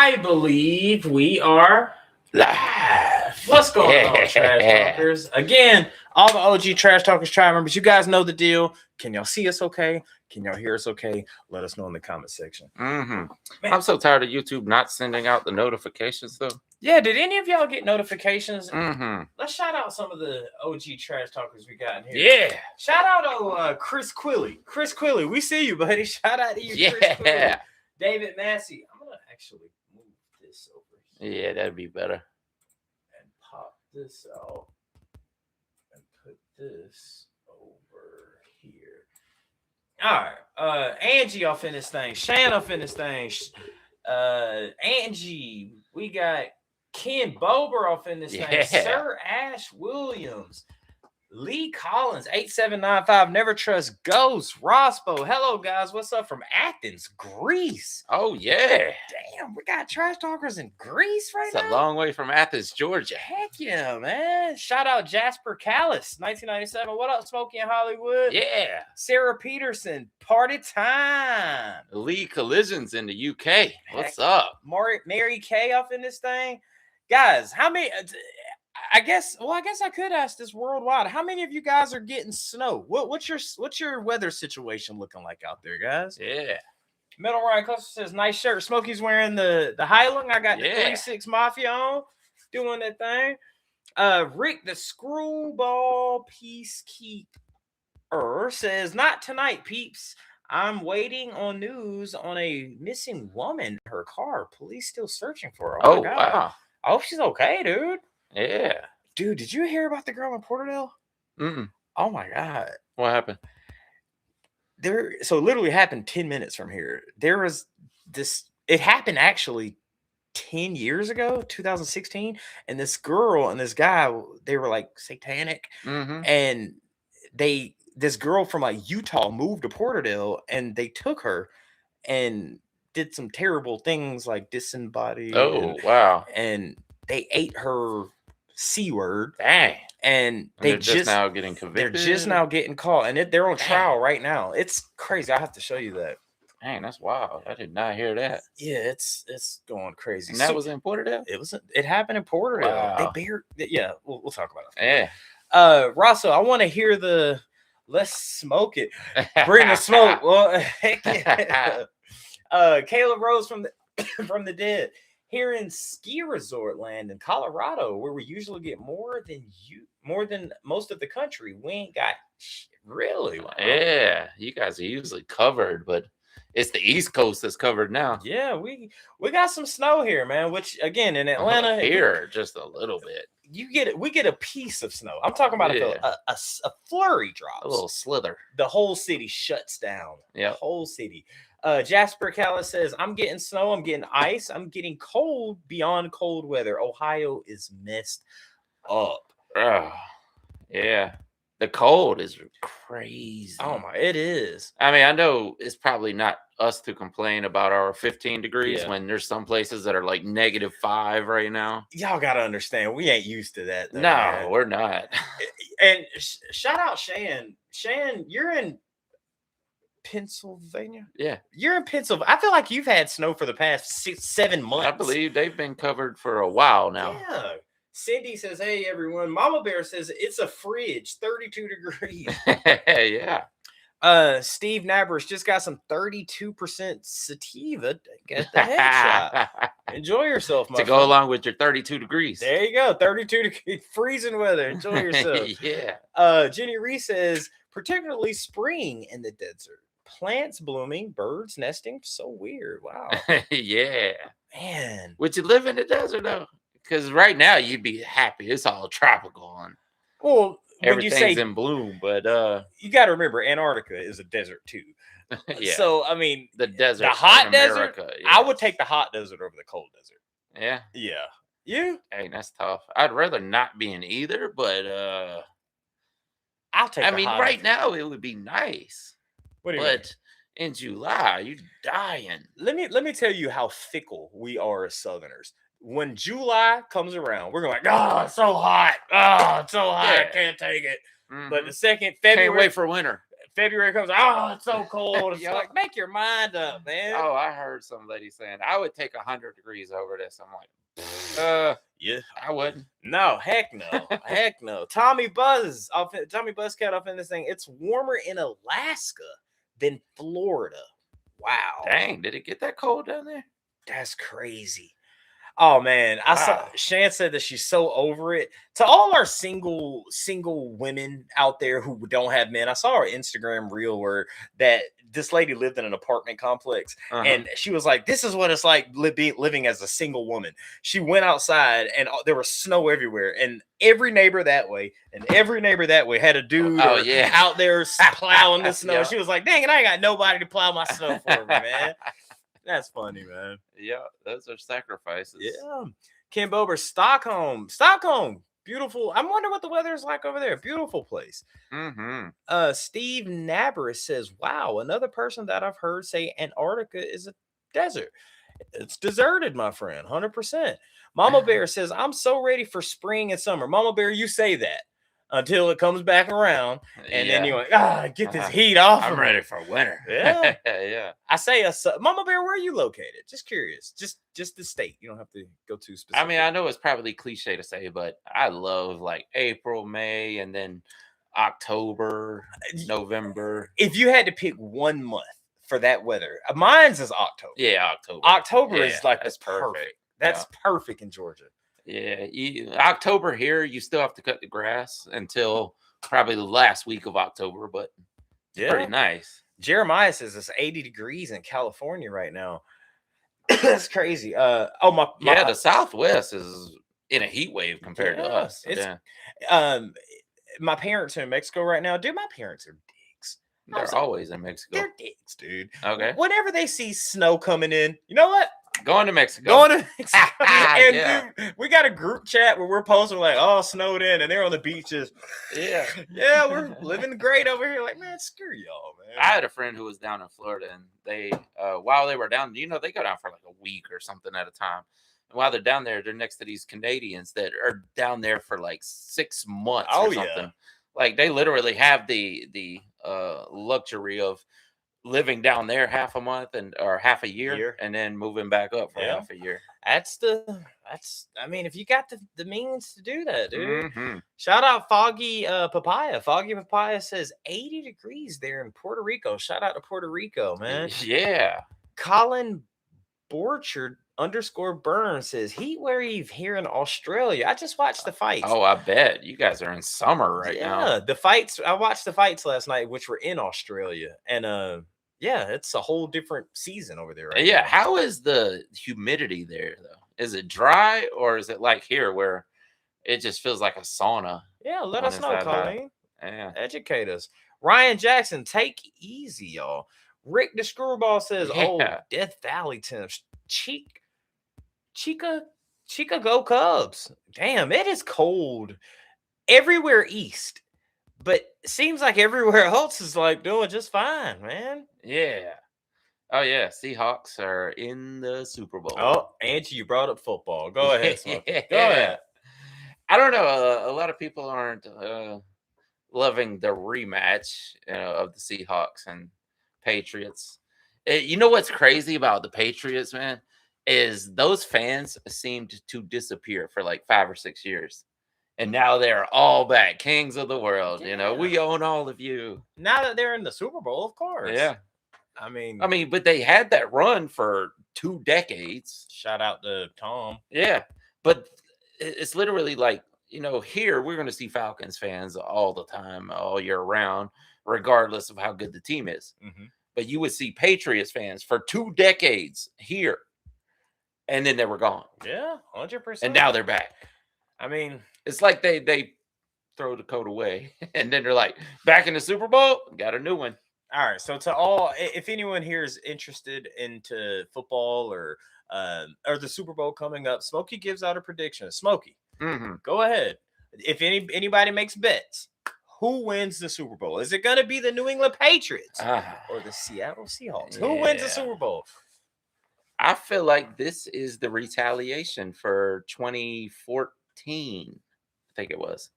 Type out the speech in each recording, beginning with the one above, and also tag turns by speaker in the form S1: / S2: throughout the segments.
S1: I believe we are live. What's going on, Trash Talkers? Again, all the OG Trash Talkers, tribe members, you guys know the deal. Can y'all see us okay? Can y'all hear us okay? Let us know in the comment section.
S2: I'm so tired of YouTube not sending out the notifications, though.
S1: Yeah, did any of y'all get notifications?
S2: Mm-hmm.
S1: Let's shout out some of the OG Trash Talkers we got in here.
S2: Yeah.
S1: Shout out Chris Quilly. Chris Quilly, we see you, buddy. Shout out to you, Chris Quilly.
S2: Yeah.
S1: David Massey. I'm going to actually move this over here.
S2: Yeah, that'd be better.
S1: And pop this out. And put this over here. All right. Angie off in this thing. Shan off in this thing. Angie. We got Ken Bober off in this thing. Sir Ash Williams. Lee Collins, 8795. Never trust ghosts. Rospo. Hello, guys. What's up from Athens, Greece?
S2: Oh, yeah.
S1: Damn, we got Trash Talkers in Greece right now.
S2: It's a long way from Athens, Georgia.
S1: Heck yeah, man. Shout out Jasper Callis, 1997. What up, Smokey in Hollywood?
S2: Yeah.
S1: Sarah Peterson, party time.
S2: Lee Collisions in the UK. What's up?
S1: Mary Kay off in this thing. Guys, how many... I guess I could ask this worldwide. How many of you guys are getting snow? What's your weather situation looking like out there, guys?
S2: Yeah.
S1: Metal Ryan Cluster says, nice shirt. Smokey's wearing the Highland. I got the 36 Mafia on, doing that thing. Rick the Screwball Peacekeeper says, not tonight, peeps. I'm waiting on news on a missing woman in her car. Police still searching for her.
S2: Oh my God. Wow.
S1: I hope she's okay, dude.
S2: Yeah.
S1: Dude, did you hear about the girl in Porterdale?
S2: Mm-mm.
S1: Oh my God.
S2: What happened?
S1: So it literally happened 10 minutes from here. There was this, it happened actually 10 years ago, 2016. And this girl and this guy, they were like satanic.
S2: Mm-hmm.
S1: And this girl from like Utah moved to Porterdale and they took her and did some terrible things like disembodied.
S2: Oh, wow.
S1: And they ate her C-word.
S2: Dang.
S1: And
S2: they're just now getting convicted.
S1: They're just now getting caught. And they're on trial right now. It's crazy. I have to show you that.
S2: Dang, that's wild. I did not hear that.
S1: Yeah, it's going crazy.
S2: And that was in Porterdale?
S1: It happened in Porterdale.
S2: Wow.
S1: We'll talk about it. Yeah. Rosso, I want to hear the let's smoke it. Bring the smoke. Well, heck yeah. Caleb Rose from the dead. Here in ski resort land in Colorado, where we usually get more than most of the country, we ain't got really. Wow.
S2: Yeah, you guys are usually covered, but it's the East Coast that's covered now.
S1: Yeah, we got some snow here, man. Which again in Atlanta
S2: here just a little bit.
S1: We get a piece of snow. I'm talking about a flurry drops,
S2: a little slither.
S1: The whole city shuts down.
S2: Yeah,
S1: the whole city. Jasper Callis says, I'm getting snow, I'm getting ice, I'm getting cold beyond cold weather. Ohio is messed up.
S2: Oh, yeah. The cold is crazy.
S1: Oh my, it is.
S2: I mean, I know it's probably not us to complain about our 15 degrees when there's some places that are like -5 right now.
S1: Y'all got to understand, we ain't used to that.
S2: Though, no, we're not.
S1: And shout out Shan. Shan, you're in Pennsylvania?
S2: Yeah.
S1: You're in Pennsylvania. I feel like you've had snow for the past 6-7 months.
S2: I believe they've been covered for a while now.
S1: Yeah. Cindy says, hey, everyone. Mama Bear says, it's a fridge, 32 degrees.
S2: Yeah.
S1: Steve Nabers just got some 32% sativa. Get the headshot. Enjoy yourself, my
S2: to go along with your 32 degrees.
S1: There you go. 32 degrees, freezing weather. Enjoy yourself.
S2: Yeah.
S1: Jenny Reese says, particularly spring in the desert. Plants blooming, birds nesting. So weird. Wow.
S2: Yeah.
S1: Man.
S2: Would you live in the desert though? Because right now you'd be happy. It's all tropical and everything's in bloom. But
S1: you got to remember, Antarctica is a desert too.
S2: Yeah.
S1: So I mean,
S2: the desert,
S1: the hot desert.
S2: Yeah.
S1: I would take the hot desert over the cold desert.
S2: Yeah.
S1: Yeah. You?
S2: Hey, that's tough. I'd rather not be in either, but
S1: I'll take.
S2: I mean, right now it would be nice.
S1: What do you mean?
S2: In July, you're dying.
S1: Let me tell you how fickle we are as Southerners. When July comes around, we're going, oh, it's so hot. Oh, it's so hot. I can't take it. Mm-hmm. But the second February,
S2: can't wait for winter.
S1: February comes, oh, it's so cold. It's like, make your mind up, man.
S2: Oh, I heard some lady saying I would take 100 degrees over this. I'm like,
S1: yeah,
S2: I wouldn't.
S1: No, heck no, heck no. Tommy Buzzcat off in this thing. It's warmer in Alaska than Florida. Wow.
S2: Dang, did it get that cold down there?
S1: That's crazy. Oh man, I saw Shan said that she's so over it. To all our single women out there who don't have men, I saw her Instagram reel where that this lady lived in an apartment complex, and she was like, "This is what it's like living as a single woman." She went outside, and there was snow everywhere, and every neighbor that way and every neighbor that way had a dude out there plowing the snow. She was like, "Dang it, I ain't got nobody to plow my snow for me, man." That's funny, man.
S2: Yeah, those are sacrifices.
S1: Yeah. Kim Bober, Stockholm, beautiful. I wonder what the weather is like over there. Beautiful place. Steve Naber says, "Wow, another person that I've heard say Antarctica is a desert. It's deserted, my friend, 100%." Mama Bear says, "I'm so ready for spring and summer." Mama Bear, you say that until it comes back around, and then you're like, get this heat off.
S2: I'm ready for winter.
S1: Yeah,
S2: yeah.
S1: I say, Mama Bear, where are you located? Just curious. Just the state. You don't have to go too specific.
S2: I mean, I know it's probably cliche to say, but I love like April, May, and then October, November.
S1: If you had to pick one month for that weather, mine's is October.
S2: Yeah, October.
S1: October is like that's perfect. That's perfect in Georgia.
S2: Yeah, October here, you still have to cut the grass until probably the last week of October, but it's pretty nice.
S1: Jeremiah says it's 80 degrees in California right now. That's crazy. The
S2: Southwest is in a heat wave compared to us.
S1: My parents are in Mexico right now. Dude, my parents are dicks.
S2: They're always in Mexico.
S1: They're dicks, dude.
S2: Okay.
S1: Whenever they see snow coming in, you know what?
S2: Going to Mexico.
S1: And dude, we got a group chat where we're posting like, "Oh, snowed in," and they're on the beaches. Yeah, we're living great over here. Like, man, screw y'all, man.
S2: I had a friend who was down in Florida, and they, while they were down, they go down for like a week or something at a time. And while they're down there, they're next to these Canadians that are down there for like 6 months or something. Yeah. Like they literally have the luxury of living down there half a month or half a year and then moving back up for half a year.
S1: I mean, if you got the means to do that, dude. Shout out Foggy Papaya. Foggy Papaya says 80 degrees there in Puerto Rico. Shout out to Puerto Rico, man.
S2: Yeah.
S1: Colin Borchard _Burn says heat wave here in Australia. I just watched the fights.
S2: Oh, I bet you guys are in summer right now.
S1: Yeah, the fights. I watched the fights last night, which were in Australia, and it's a whole different season over there.
S2: Now. How is the humidity there though? Is it dry or is it like here where it just feels like a sauna?
S1: Yeah, let us know, Colleen.
S2: Yeah,
S1: educate us. Ryan Jackson, take easy, y'all. Rick the Screwball says, "Oh, Death Valley temps. Chica, go Cubs." Damn, it is cold everywhere east, but it seems like everywhere else is like doing just fine, man.
S2: Yeah. Oh yeah, Seahawks are in the Super Bowl.
S1: Oh, Angie, you brought up football. Go ahead, Go ahead.
S2: I don't know. A lot of people aren't loving the rematch of the Seahawks and Patriots. You know what's crazy about the Patriots, man? Is those fans seemed to disappear for like 5 or 6 years. And now they're all back. Kings of the world. Yeah. We own all of you.
S1: Now that they're in the Super Bowl, of course.
S2: Yeah.
S1: I mean,
S2: but they had that run for 2 decades.
S1: Shout out to Tom.
S2: Yeah. But it's literally like, here we're going to see Falcons fans all the time, all year round, regardless of how good the team is. But you would see Patriots fans for 2 decades here. And then they were gone.
S1: Yeah, 100%.
S2: And now they're back.
S1: I mean,
S2: it's like they throw the coat away. And then they're like, back in the Super Bowl, got a new one.
S1: All right. So to all, if anyone here is interested into football or the Super Bowl coming up, Smokey gives out a prediction. Smokey, go ahead. If anybody makes bets, who wins the Super Bowl? Is it going to be the New England Patriots or the Seattle Seahawks? Who wins the Super Bowl?
S2: I feel like this is the retaliation for 2014. I think it was.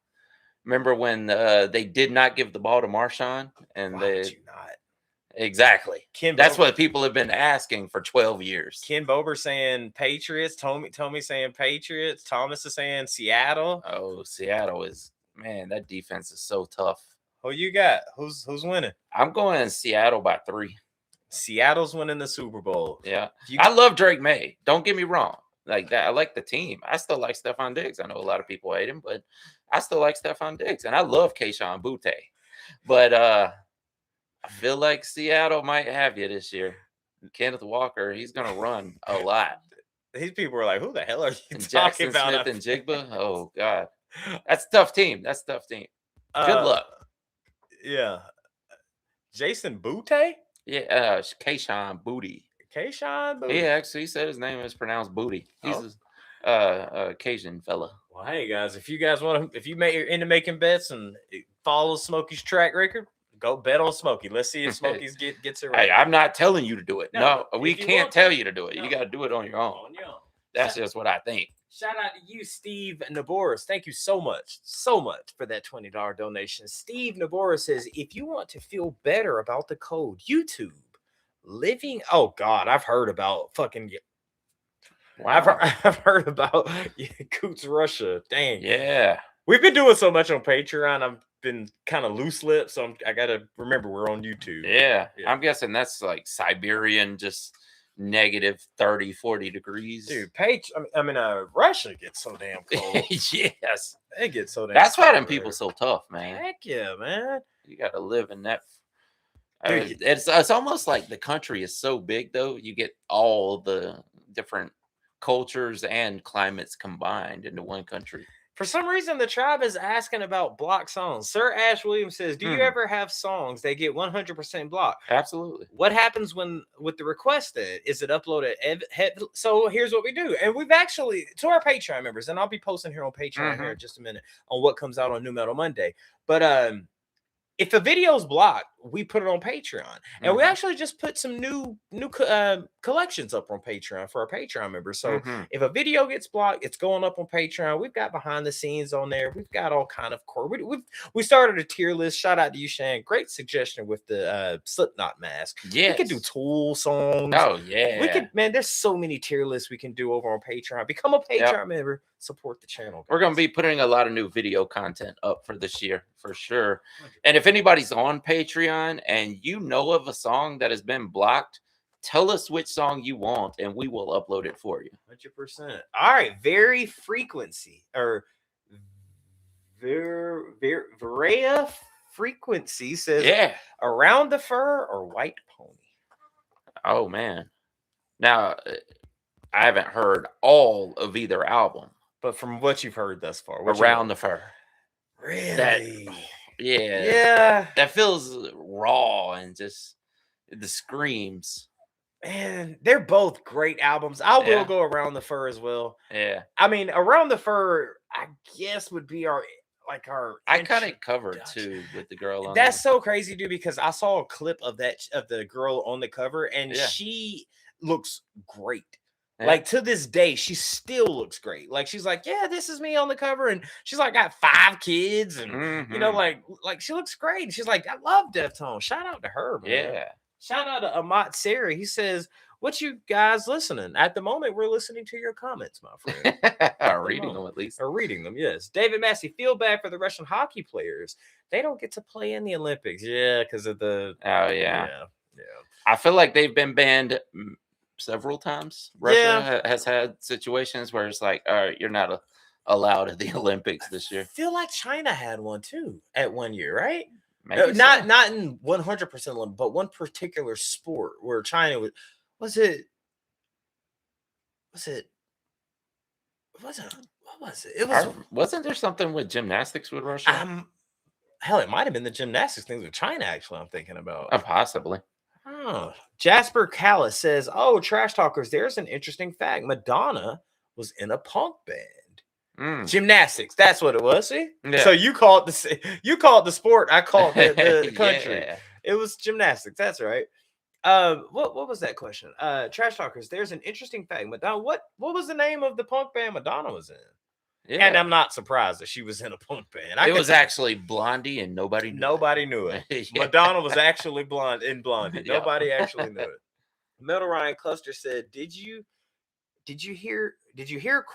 S2: Remember when they did not give the ball to Marshawn, and
S1: Why would you not?
S2: Exactly. That's what people have been asking for 12 years.
S1: Ken Bober saying Patriots. Tommy saying Patriots. Thomas is saying Seattle.
S2: Oh, Seattle is, man, that defense is so tough.
S1: Who you got? Who's winning?
S2: I'm going Seattle by 3.
S1: Seattle's winning the Super Bowl.
S2: Yeah. I love Drake May. Don't get me wrong. Like that, I like the team. I still like Stephon Diggs. I know a lot of people hate him, but I still like Stephon Diggs. And I love Kayshon Boutte. But I feel like Seattle might have you this year. Kenneth Walker, he's going to run a lot.
S1: These people are like, who the hell are you talking
S2: Jackson
S1: about?
S2: Smith and Jigba? Oh, God. That's a tough team. Good luck.
S1: Yeah. Jason Boutte?
S2: Yeah, Kayshon Boutte.
S1: Kayshon Boutte?
S2: He actually said his name is pronounced Booty. He's a Cajun fella.
S1: Well, hey, guys, if you guys want to, if you're into making bets and follow Smokey's track record, go bet on Smokey. Let's see if Smokey's gets it right.
S2: Hey, I'm not telling you to do it. No, we can't tell you to do it. No. You got to do it on your own. That's just what I think.
S1: Shout out to you, Steve Naboris. Thank you so much for that $20 donation. Steve Naboris says, if you want to feel better about the code, YouTube, living. Oh, God, I've heard about fucking. Wow. I've heard about Coots Russia. Dang.
S2: Yeah.
S1: We've been doing so much on Patreon. I've been kind of loose lipped, so I got to remember we're on YouTube.
S2: Yeah. I'm guessing that's like Siberian, just negative 30, 40 degrees.
S1: Dude, Russia gets so damn cold.
S2: Yes.
S1: It gets so damn
S2: That's why them people so tough, man.
S1: Heck yeah, man.
S2: You got to live in that. It's almost like the country is so big, though. You get all the different cultures and climates combined into one country.
S1: For some reason, the tribe is asking about block songs. Sir Ash Williams says, do you ever have songs that get 100% blocked?
S2: Absolutely.
S1: What happens with the request then? Is it uploaded? So here's what we do. And we've actually, to our Patreon members, and I'll be posting here on Patreon here in just a minute on what comes out on New Metal Monday. But if the video's blocked, we put it on Patreon. And we actually just put some new collections up on Patreon for our Patreon members. So if a video gets blocked, it's going up on Patreon. We've got behind the scenes on there. We've got all kind of core. We started a tier list. Shout out to you, Shan. Great suggestion with the Slipknot mask.
S2: Yes.
S1: We could do Tool songs.
S2: Oh, yeah.
S1: We could, man, there's so many tier lists we can do over on Patreon. Become a Patreon member. Support the channel, guys.
S2: We're going to be putting a lot of new video content up for this year, for sure. And if anybody's on Patreon and you know of a song that has been blocked, tell us which song you want and we will upload it for you.
S1: 100%. All right. Very frequency or Varia frequency says, Around the Fur or White Pony.
S2: Oh, man. Now, I haven't heard all of either album.
S1: But from what you've heard thus far,
S2: Around the Fur.
S1: Really?
S2: Yeah. That feels raw and just the screams.
S1: Man, they're both great albums. I will go Around the Fur as well.
S2: Yeah.
S1: I mean, Around the Fur, I guess would be our.
S2: I kind of covered too with the girl on
S1: That's so crazy, dude, because I saw a clip of the girl on the cover and she looks great. Like to this day, she still looks great. Like she's like, yeah, this is me on the cover, and she's like got 5 kids, and you know, like she looks great. She's like, I love Deftones. Shout out to her, man.
S2: Yeah.
S1: Shout out to Amat Sari. He says, what you guys listening? At the moment, we're listening to your comments, my friend.
S2: Reading them at least.
S1: Or reading them, yes. David Massey, feel bad for the Russian hockey players. They don't get to play in the Olympics. Yeah, because of the.
S2: Oh, yeah. I feel like they've been banned several times. Russia has had situations where it's like, all right, you're not allowed at the Olympics this year.
S1: I feel like China had one too at one year, right?
S2: Maybe
S1: not in 100%, but one particular sport where China was it? What was it? It was.
S2: Wasn't there something with gymnastics with Russia?
S1: Hell, it might have been the gymnastics things with China. Actually, I'm thinking about.
S2: Possibly.
S1: Oh, Jasper Callis says, "Oh, Trash Talkers, there's an interesting fact. Madonna was in a punk band. Gymnastics. That's what it was. See, so you call it the sport. I call it the country. It was gymnastics. That's right. What was that question? Trash Talkers, there's an interesting fact. Madonna. What was the name of the punk band Madonna was in?
S2: Yeah.
S1: And I'm not surprised that she was in a punk band.
S2: It was actually Blondie, and nobody
S1: knew it.
S2: Yeah.
S1: Madonna was actually blonde in Blondie. Nobody actually knew it. Metal Ryan Cluster said, Did you hear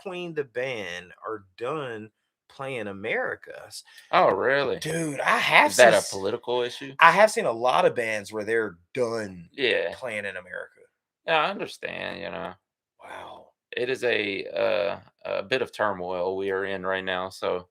S1: Queen the band are done playing Americas?
S2: Oh, really?
S1: Dude, I have
S2: Is that a political issue?
S1: I have seen a lot of bands where they're done playing in America.
S2: Yeah, I understand,
S1: Wow.
S2: It is a bit of turmoil we are in right now. So,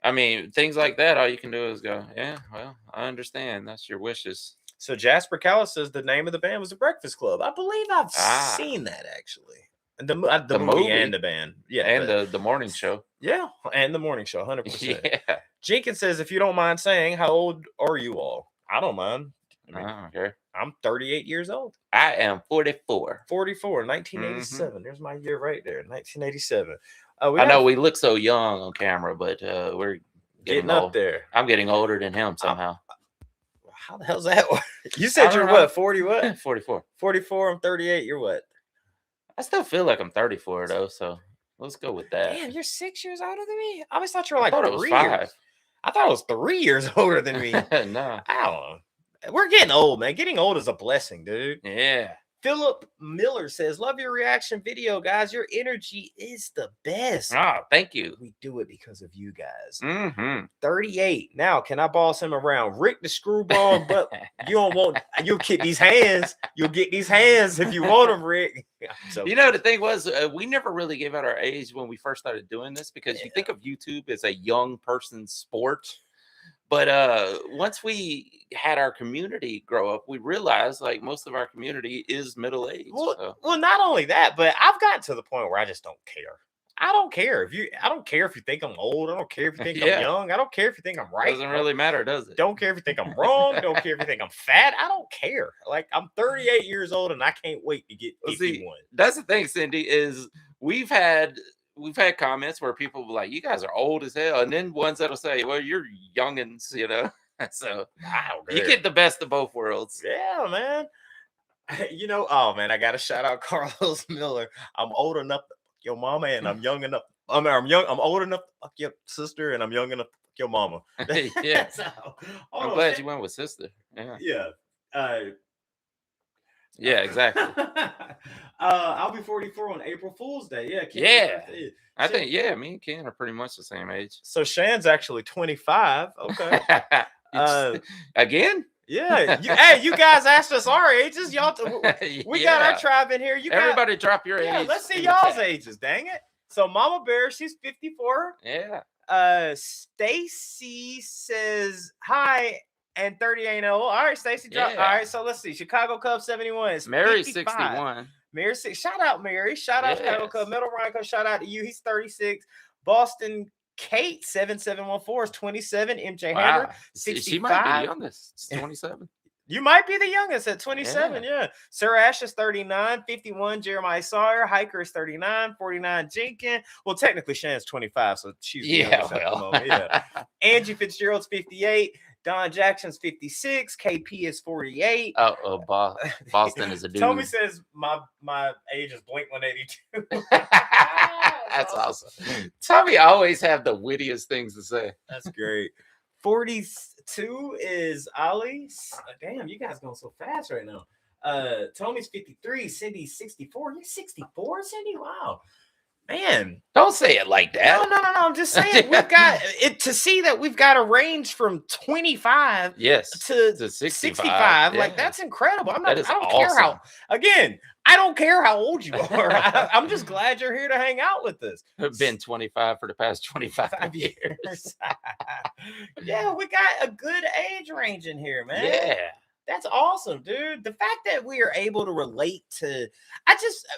S2: I mean, things like that, all you can do is go, yeah, well, I understand. That's your wishes.
S1: So Jasper Callis says the name of the band was The Breakfast Club. I believe I've seen that, actually. The movie and the band. Yeah.
S2: And the morning show.
S1: Yeah, and the morning show, 100%.
S2: Yeah.
S1: Jenkins says, if you don't mind saying, how old are you all? I don't mind.
S2: I don't care.
S1: I'm 38 years old.
S2: I am 44.
S1: 44, 1987. Mm-hmm. There's my year right there, 1987.
S2: I know we look so young on camera, but we're
S1: getting up there.
S2: I'm getting older than him somehow.
S1: How the hell's that? You said you're what? 40 what?
S2: 44.
S1: 44. I'm 38. You're what?
S2: I still feel like I'm 34 though, so let's go with that.
S1: Damn, you're 6 years older than me. I always thought you were like
S2: 3 years.
S1: I thought it was 3 years older than me.
S2: No,
S1: I don't know. We're getting old, man. Getting old is a blessing, dude.
S2: Yeah.
S1: Philip Miller says, love your reaction video, guys. Your energy is the best.
S2: Oh, thank you.
S1: We do it because of you guys.
S2: Mm-hmm.
S1: 38. Now, can I boss him around? Rick the Screwball, but you'll get these hands. You'll get these hands if you want them, Rick.
S2: So, the thing was, we never really gave out our age when we first started doing this because you think of YouTube as a young person's sport. But once we had our community grow up, we realized like most of our community is middle-aged.
S1: Well, not only that, but I've gotten to the point where I just don't care. I don't care I don't care if you think I'm old. I don't care if you think I'm young. I don't care if you think I'm right.
S2: Doesn't really matter, does it?
S1: Don't care if you think I'm wrong. Don't care if you think I'm fat. I don't care. Like I'm 38 years old and I can't wait to get 51.
S2: That's the thing, Cindy, is we've had comments where people be like, you guys are old as hell. And then ones that'll say, well, you're youngins, So you get the best of both worlds.
S1: Yeah, man. Oh man, I gotta shout out Carlos Miller. I'm old enough to fuck your mama and I'm young enough. I'm old enough to fuck your sister and I'm young enough to fuck your mama.
S2: Yeah. I'm glad you went with sister. Yeah.
S1: Yeah.
S2: Yeah, exactly.
S1: I'll be 44 on April Fool's Day. Yeah.
S2: Yeah. I think, me and Ken are pretty much the same age.
S1: So Shan's actually 25. Okay.
S2: Again?
S1: Yeah. You guys asked us our ages. Y'all, we got our tribe in here.
S2: Everybody drop your age.
S1: Let's see y'all's ages. Dang it. So Mama Bear, she's 54.
S2: Yeah.
S1: Stacy says hi. And 30 ain't old. All right, Stacy. All right, so let's see. Chicago Cubs 71 is
S2: Mary 61.
S1: Mary 6. Shout out Mary. Shout out Chicago Cubs. Metal Ryan. Shout out to you. He's 36. Boston Kate 7714 is 27. MJ Hammer 65.
S2: She might be the youngest. 27.
S1: You might be the youngest at 27. Yeah. Sarah Ash is 39. 51. Jeremiah Sawyer. Hiker is 39. 49. Jenkins. Well, technically Shan's 25, so she's the youngest at the moment. Yeah. Angie Fitzgerald's 58. Don Jackson's 56. KP is 48.
S2: Boston is a dude.
S1: Tommy says my age is Blink 182.
S2: That's awesome. Tommy always have the wittiest things to say.
S1: That's great. 42 is Ali. Damn, you guys going so fast right now. Tommy's 53. Cindy's 64. You're 64, Cindy? Wow. Man,
S2: don't say it like that.
S1: No. I'm just saying we've got it to see that we've got a range from 25 to 65. Like that's incredible. I don't care how. Again, I don't care how old you are. I'm just glad you're here to hang out with us.
S2: I've been 25 for the past 25 years.
S1: Yeah, we got a good age range in here, man.
S2: Yeah.
S1: That's awesome, dude. The fact that we are able to relate to,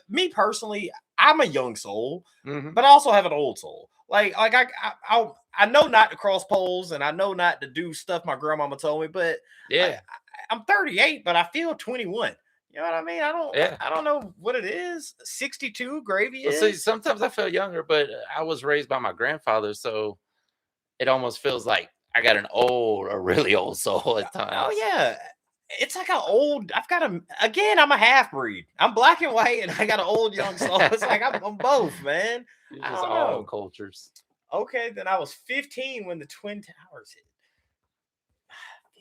S1: me personally, I'm a young soul, but I also have an old soul. Like I know not to cross poles and I know not to do stuff my grandmama told me, but I'm 38, but I feel 21. You know what I mean? I don't know what it is. 62 gravy is.
S2: See, sometimes I feel younger, but I was raised by my grandfather, so it almost feels like I got a really old soul at times.
S1: Oh yeah. it's like I've got I'm a half breed. I'm black and white, and I got an old young soul. It's like I'm both, man.
S2: You're just all cultures.
S1: Okay, then I was 15 when the Twin Towers hit.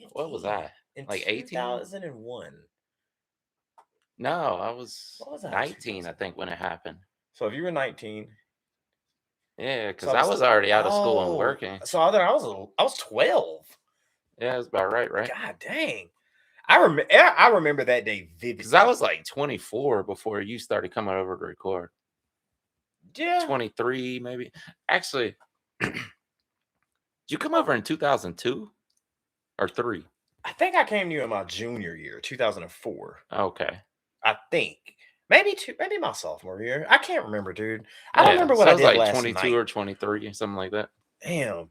S2: 15. What was I?
S1: In
S2: like 18?
S1: 2001.
S2: No, I was 19, I think, when it happened.
S1: So if you were 19.
S2: Yeah, because I was already out of school and working.
S1: So I was 12.
S2: Yeah, that's about right?
S1: God dang. I remember that day vividly.
S2: Because I was like 24 before you started coming over to record.
S1: Yeah.
S2: 23, maybe. Actually, did you come over in 2002 or 3?
S1: I think I came to you in my junior year, 2004.
S2: Okay.
S1: I think. Maybe my sophomore year. I can't remember, dude. I don't remember what I did
S2: like
S1: last
S2: 22
S1: night.
S2: or 23, something like that.
S1: Damn.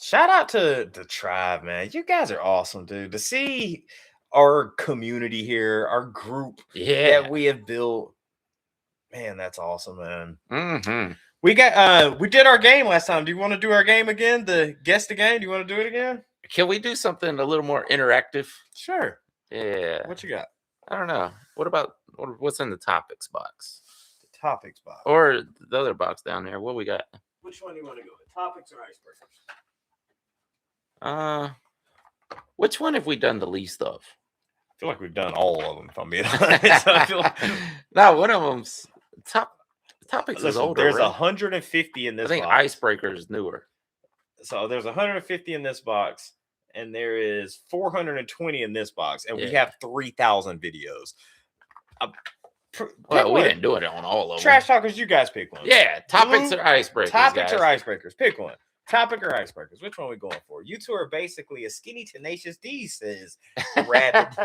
S1: Shout out to the tribe, man. You guys are awesome, dude. To see our community here, our group that we have built. Man, that's awesome, man.
S2: Mm-hmm.
S1: We did our game last time. Do you want to do our game again? The guess the game? Do you want to do it again?
S2: Can we do something a little more interactive?
S1: Sure.
S2: Yeah.
S1: What you got?
S2: I don't know. What's in the topics box?
S1: The topics box.
S2: Or the other box down there. What we got?
S1: Which one do you want to go with? Topics or icebreakers?
S2: Which one have we done the least of?
S1: I feel like we've done all of them, if I'm being honest. I feel like...
S2: No, one of them's topics is older.
S1: There's 150 in this box.
S2: I think Icebreaker is newer.
S1: So there's 150 in this box, and there is 420 in this box, and we have 3,000 videos.
S2: Well, we didn't do it on all of them.
S1: Trash talkers, you guys pick one.
S2: Yeah, topics or icebreakers.
S1: Topics or icebreakers. Pick one. Topic or icebreakers. Which one are we going for? You two are basically a skinny, tenacious D, says Rabbit.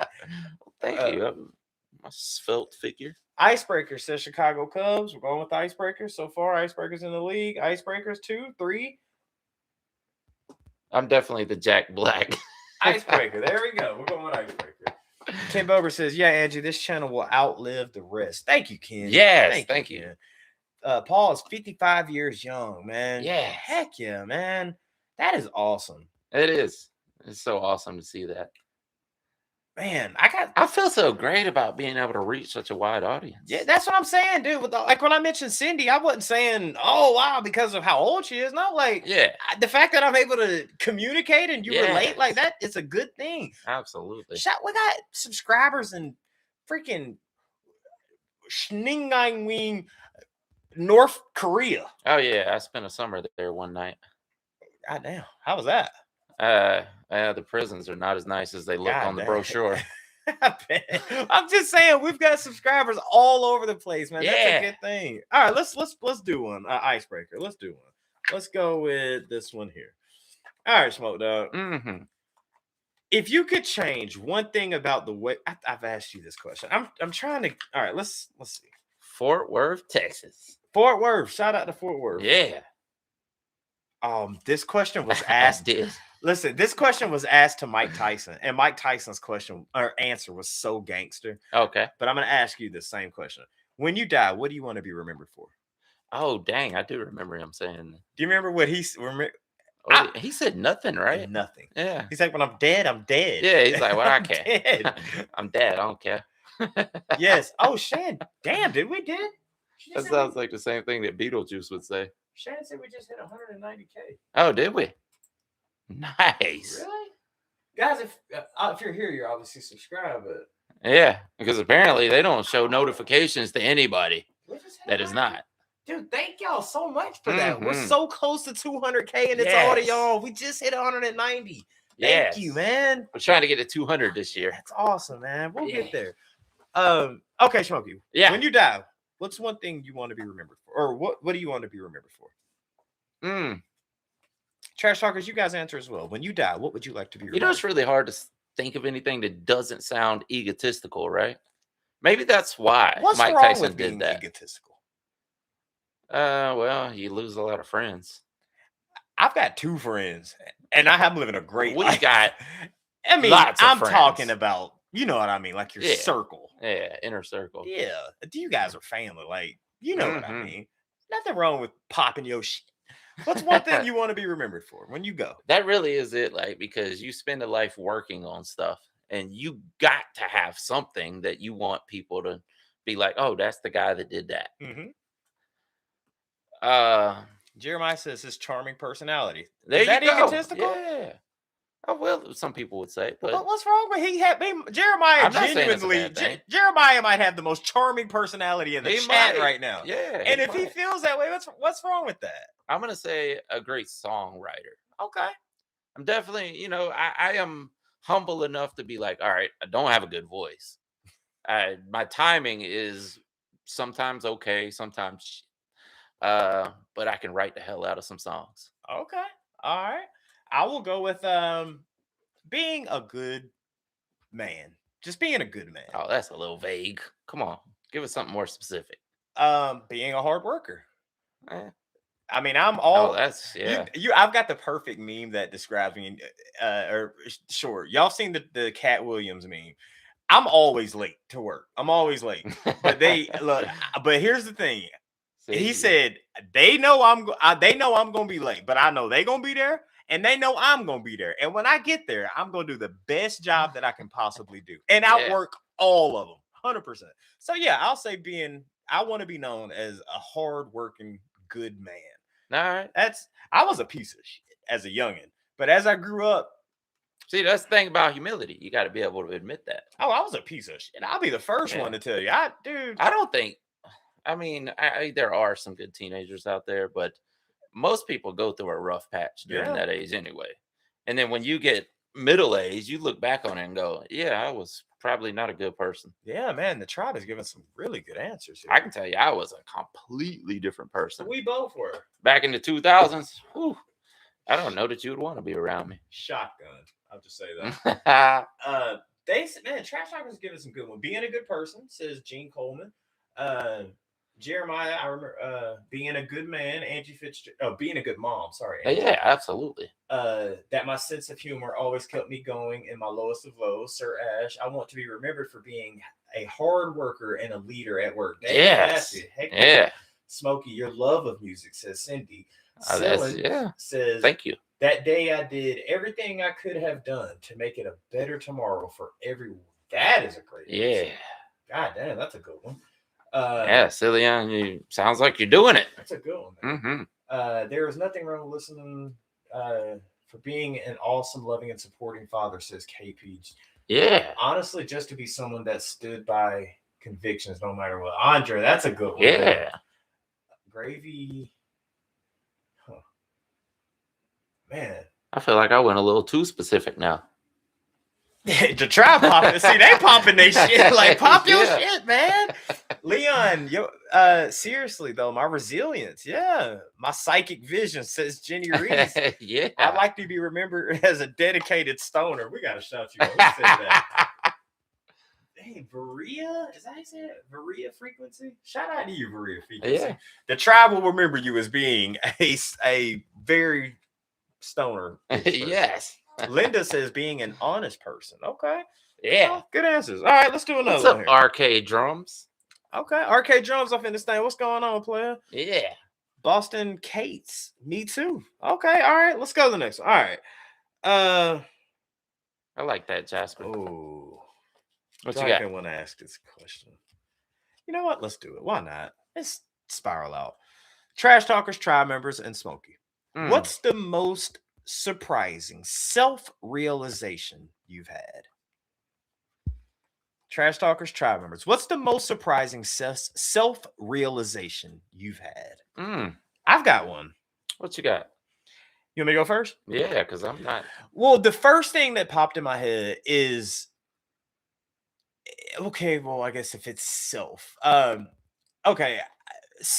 S2: Thank you. My svelte figure.
S1: Icebreaker says Chicago Cubs. We're going with Icebreakers. So far, Icebreakers in the league. Icebreakers 2, 3.
S2: I'm definitely the Jack Black.
S1: Icebreaker. There we go. We're going with Icebreaker. Ken Bober says, yeah, Angie, this channel will outlive the rest. Thank you, Ken.
S2: Yes, thank you.
S1: Paul is 55 years young, man.
S2: Yeah.
S1: Heck yeah, man. That is awesome.
S2: It is. It's so awesome to see that.
S1: Man,
S2: I feel so great about being able to reach such a wide audience.
S1: Yeah, that's what I'm saying, dude. Like when I mentioned Cindy, I wasn't saying, oh, wow, because of how old she is. No, like, the fact that I'm able to communicate and you relate like that, it's a good thing.
S2: Absolutely.
S1: We got subscribers in freaking Shningwing, North Korea.
S2: Oh, yeah. I spent a summer there one night.
S1: God damn. How was that?
S2: The prisons are not as nice as they look on the brochure.
S1: I'm just saying, we've got subscribers all over the place, man. That's a good thing. All right, let's do one. Icebreaker. Let's do one. Let's go with this one here. All right, Smoke Dog.
S2: Mm-hmm.
S1: If you could change one thing about the way I've asked you this question, I'm trying to. All right, let's see.
S2: Fort Worth, Texas.
S1: Fort Worth. Shout out to Fort Worth.
S2: Yeah.
S1: This question was asked. Listen, this question was asked to Mike Tyson, and Mike Tyson's answer was so gangster.
S2: Okay.
S1: But I'm going to ask you the same question. When you die, what do you want to be remembered for?
S2: Oh, dang. I do remember him saying that.
S1: Do you remember what he
S2: he said nothing, right?
S1: Nothing.
S2: Yeah.
S1: He's like, when I'm dead, I'm dead.
S2: Yeah, he's like, well, I care. I'm dead. I don't care.
S1: Yes. Oh, Shan. Damn, did we did?
S2: That sounds like the same thing that Beetlejuice would say.
S1: Shannon said we just hit 190K.
S2: Oh, did we? Nice.
S1: Really? Guys, if you're here, you're obviously subscribed, but
S2: yeah, because apparently they don't show notifications to anybody that is not.
S1: Dude, thank y'all so much for that. We're so close to 200K, and it's all to y'all. We just hit 190. Thank you, man.
S2: We're trying to get to 200 this year.
S1: That's awesome, man. We'll get there. Okay, Smokey.
S2: Yeah.
S1: When you die, what's one thing you want to be remembered for, or what do you want to be remembered for? Trash talkers, you guys answer as well. When you die, what would you like to be remembered?
S2: You know, it's really hard to think of anything that doesn't sound egotistical, right? Maybe that's why Mike Tyson did that.
S1: Egotistical?
S2: Well, you lose a lot of friends.
S1: I've got 2 friends, and I'm living a great life.
S2: Got
S1: I mean,
S2: lots of
S1: I'm
S2: friends.
S1: talking about, you know what I mean, like your circle.
S2: Yeah, inner circle.
S1: Yeah, you guys are family. Like, you know what I mean. Nothing wrong with popping your shit. What's one thing you want to be remembered for when you go?
S2: That really is it, like, because you spend a life working on stuff, and you got to have something that you want people to be like, oh, that's the guy that did that.
S1: Jeremiah says his charming personality.
S2: There
S1: Is that
S2: you go.
S1: egotistical?
S2: Yeah. Oh, well, some people would say, but
S1: what's wrong with Jeremiah?
S2: I'm not saying it's a bad thing.
S1: Jeremiah might have the most charming personality in the chat right now.
S2: Yeah,
S1: and if he feels that way, what's wrong with that?
S2: I'm gonna say a great songwriter.
S1: Okay,
S2: I'm definitely, I am humble enough to be like, all right, I don't have a good voice. My timing is sometimes okay, sometimes, but I can write the hell out of some songs.
S1: Okay, all right. I will go with being a good man. Just being a good man.
S2: Oh, that's a little vague. Come on, give us something more specific.
S1: Being a hard worker. I mean,
S2: I've
S1: got the perfect meme that describes me. Y'all seen the Cat Williams meme? I'm always late to work. I'm always late. But but here's the thing. He said they know I'm gonna be late, but I know they gonna be there, and they know I'm gonna be there. And when I get there, I'm gonna do the best job that I can possibly do, and outwork all of them, 100%. So yeah, I'll say I want to be known as a hardworking good man.
S2: All right,
S1: I was a piece of shit as a youngin', but as I grew up.
S2: See, that's the thing about humility. You got to be able to admit that.
S1: Oh, I was a piece of shit. I'll be the first one to tell you.
S2: I don't think. I mean, there are some good teenagers out there, but most people go through a rough patch during that age anyway. And then when you get middle age, you look back on it and go, "Yeah, I was probably not a good person."
S1: Yeah, man, the tribe has given some really good answers here.
S2: I can tell you, I was a completely different person.
S1: We both were
S2: back in the 2000s. Whew, I don't know that you would want to be around me.
S1: Shotgun. I'll just say that. Trash Talkers giving some good one. Being a good person, says Gene Coleman. Jeremiah, I remember being a good man. Angie Fitzgerald. Oh, being a good mom. Sorry. Angie.
S2: Yeah, absolutely.
S1: That my sense of humor always kept me going in my lowest of lows. Sir Ash, I want to be remembered for being a hard worker and a leader at work.
S2: Yes. Yeah.
S1: Smokey, your love of music, says Cindy. Says,
S2: thank you.
S1: That day I did everything I could have done to make it a better tomorrow for everyone. That is a great answer. God damn, that's a good one.
S2: Cillian, you sounds like you're doing it.
S1: That's a good one. There is nothing wrong with listening for being an awesome, loving, and supporting father, says KP.
S2: Yeah.
S1: Honestly, just to be someone that stood by convictions no matter what. Andre, that's a good one.
S2: Yeah.
S1: Gravy. Man,
S2: I feel like I went a little too specific now.
S1: The tribe popping. See, they popping their shit. Like, pop your shit, man. Leon, seriously though, my resilience, my psychic vision, says Jenny Reese. I'd like to be remembered as a dedicated stoner. We gotta shout you out. Who said that? Hey, Varia, is that how you say it? Varia Frequency? Shout out to you, Varia Frequency.
S2: Yeah.
S1: The tribe will remember you as being a very stoner.
S2: Yes.
S1: Linda says being an honest person. Okay.
S2: Yeah.
S1: Oh, good answers. All right, let's do another one.
S2: What's up, Arcade Drums?
S1: Okay. Arcade Drums up in this thing. What's going on, player?
S2: Yeah.
S1: Boston Cates. Me too. Okay. All right. Let's go to the next one. All right.
S2: I like that, Jasper.
S1: Oh.
S2: What you got?
S1: I want to ask this question. You know what? Let's do it. Why not? Let's spiral out. Trash Talkers, tribe members, and Smokey. What's the most surprising self-realization you've had? Trash Talkers, tribe members. What's the most surprising self-realization you've had? I've got one.
S2: What you got?
S1: You want me to go first?
S2: Yeah, because I'm not.
S1: Well, the first thing that popped in my head is, okay, well, I guess if it's self. Okay.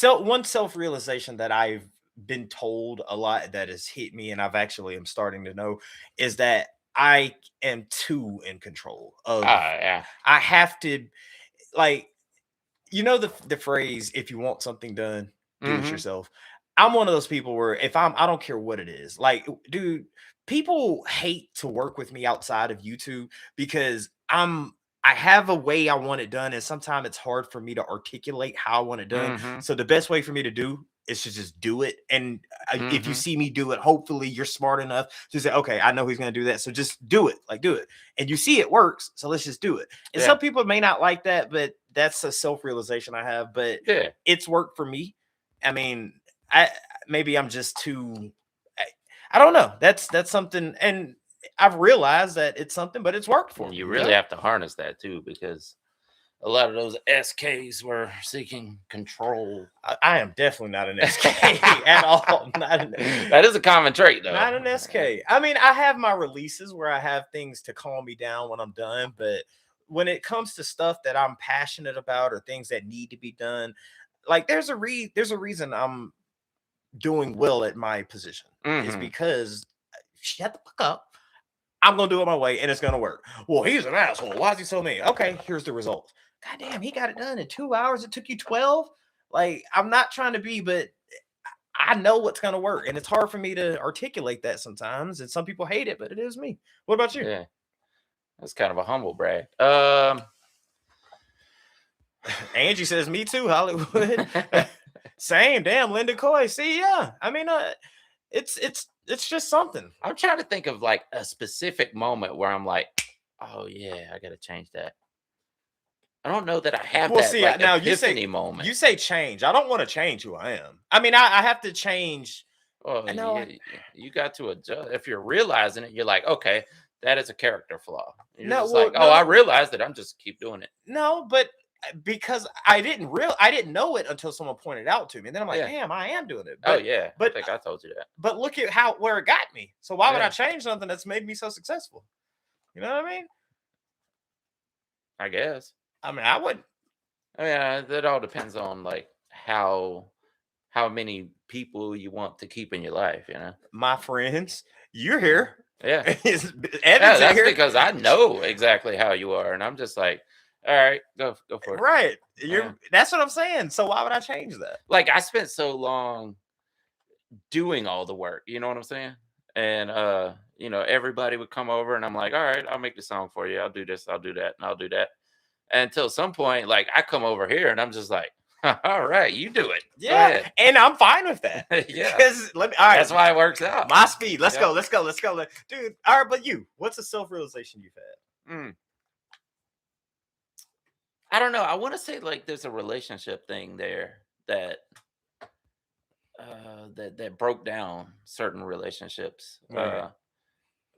S1: One self-realization that I've been told a lot that has hit me, and am starting to know, is that I am too in control of. I have to, like, the phrase, if you want something done, do it yourself. I'm one of those people where I don't care what it is. Like, dude, people hate to work with me outside of YouTube because I have a way I want it done, and sometimes it's hard for me to articulate how I want it done. So the best way for me to do is to just do it. And If you see me do it, hopefully you're smart enough to say, okay, I know he's going to do that. So just do it, do it. And you see it works. So let's just do it. And some people may not like that, but that's a self-realization I have, but it's worked for me. I mean, maybe I'm just too, I don't know. That's something. And I've realized that it's something, but it's worked for me.
S2: You really have to harness that too, because a lot of those SKs were seeking control.
S1: I am definitely not an SK at all.
S2: That is a common trait, though.
S1: Not an SK. I mean, I have my releases where I have things to calm me down when I'm done. But when it comes to stuff that I'm passionate about or things that need to be done, like there's a reason I'm doing well at my position. It's because shut the fuck up. I'm going to do it my way and it's going to work. Well, he's an asshole. Why is he so mean? Okay, here's the result. God damn, he got it done in 2 hours. It took you 12. Like, I'm not trying to be, but I know what's going to work. And it's hard for me to articulate that sometimes. And some people hate it, but it is me. What about you?
S2: Yeah. That's kind of a humble brag.
S1: Angie says, me too, Hollywood. Same. Damn, Linda Coy. See, yeah. I mean, it's just something.
S2: I'm trying to think of like a specific moment where I'm like, oh yeah, I got to change that. I don't know that I have that
S1: see,
S2: like,
S1: now
S2: epiphany moment.
S1: You say change. I don't want to change who I am. I mean, I have to change.
S2: Well, you got to adjust. If you're realizing it, you're like, okay, that is a character flaw. You're I realized it. I'm just keep doing it.
S1: No, but because I didn't know it until someone pointed it out to me. And then I'm like, damn, I am doing it.
S2: But, but I think I told you that.
S1: But look at where it got me. So why would I change something that's made me so successful? You know what I mean?
S2: I guess.
S1: I mean, I wouldn't.
S2: I mean, that all depends on like how many people you want to keep in your life, you know.
S1: My friends, you're here.
S2: Yeah.
S1: Evan's
S2: that's
S1: here.
S2: Because I know exactly how you are, and I'm just like, all right, go for it.
S1: Right. That's what I'm saying. So why would I change that?
S2: Like I spent so long doing all the work, you know what I'm saying? And everybody would come over and I'm like, all right, I'll make the song for you. I'll do this, I'll do that, and I'll do that. Until some point, like I come over here and I'm just like, all right, you do it.
S1: Yeah. And I'm fine with that.
S2: Yeah.
S1: All right. That's
S2: why it works out.
S1: My speed. Let's go. Dude, all right, but what's a self-realization you've had?
S2: I don't know. I want to say like there's a relationship thing there that that broke down certain relationships. But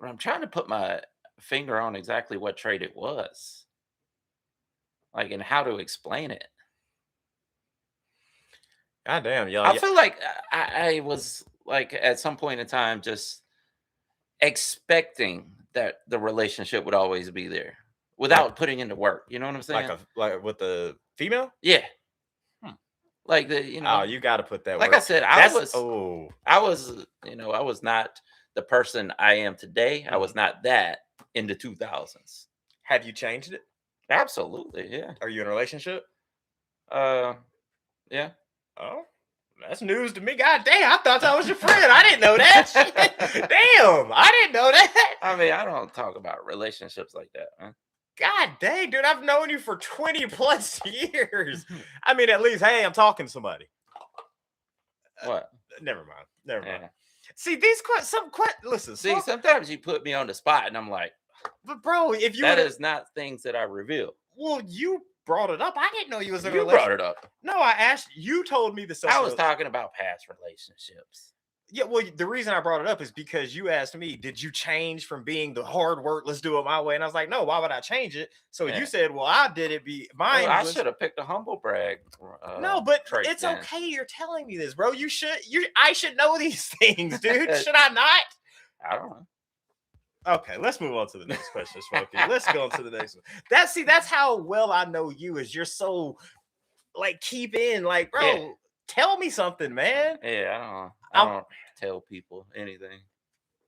S2: I'm trying to put my finger on exactly what trait it was. Like, and how to explain it.
S1: God damn, y'all.
S2: I feel like I was like at some point in time just expecting that the relationship would always be there without putting into work. You know what I'm saying?
S1: Like with the female?
S2: Yeah. Like
S1: oh, you got to put that.
S2: Like
S1: work.
S2: I said, I was not the person I am today. I was not that in the 2000s.
S1: Have you changed it?
S2: Absolutely, yeah.
S1: Are you in a relationship?
S2: Yeah.
S1: Oh, that's news to me. God damn, I thought that was your friend. I didn't know that. Damn, I didn't know that.
S2: I mean, I don't talk about relationships like that, man.
S1: God dang, dude, I've known you for 20 plus years. I mean, at least, hey, I'm talking to somebody.
S2: What?
S1: Never mind. See, these listen.
S2: See, sometimes you put me on the spot, and I'm like,
S1: but bro, if you
S2: that is not things that I reveal.
S1: Well, you brought it up. I didn't know you was in a
S2: relationship. You brought it up.
S1: No, I asked. You told me the.
S2: I was talking about past relationships.
S1: Yeah, well, the reason I brought it up is because you asked me, did you change from being the hard work, let's do it my way? And I was like, no, why would I change it? So you said, well, I did it be mine.
S2: Well, I should have picked a humble brag.
S1: No, but it's okay. You're telling me this, bro. I should know these things, dude. Should I not?
S2: I don't know.
S1: Okay, let's move on to the next question, Smokey. Let's go on to the next one. That's how well I know you is you're so like keep in, like, bro, tell me something, man.
S2: Yeah, I don't tell people anything.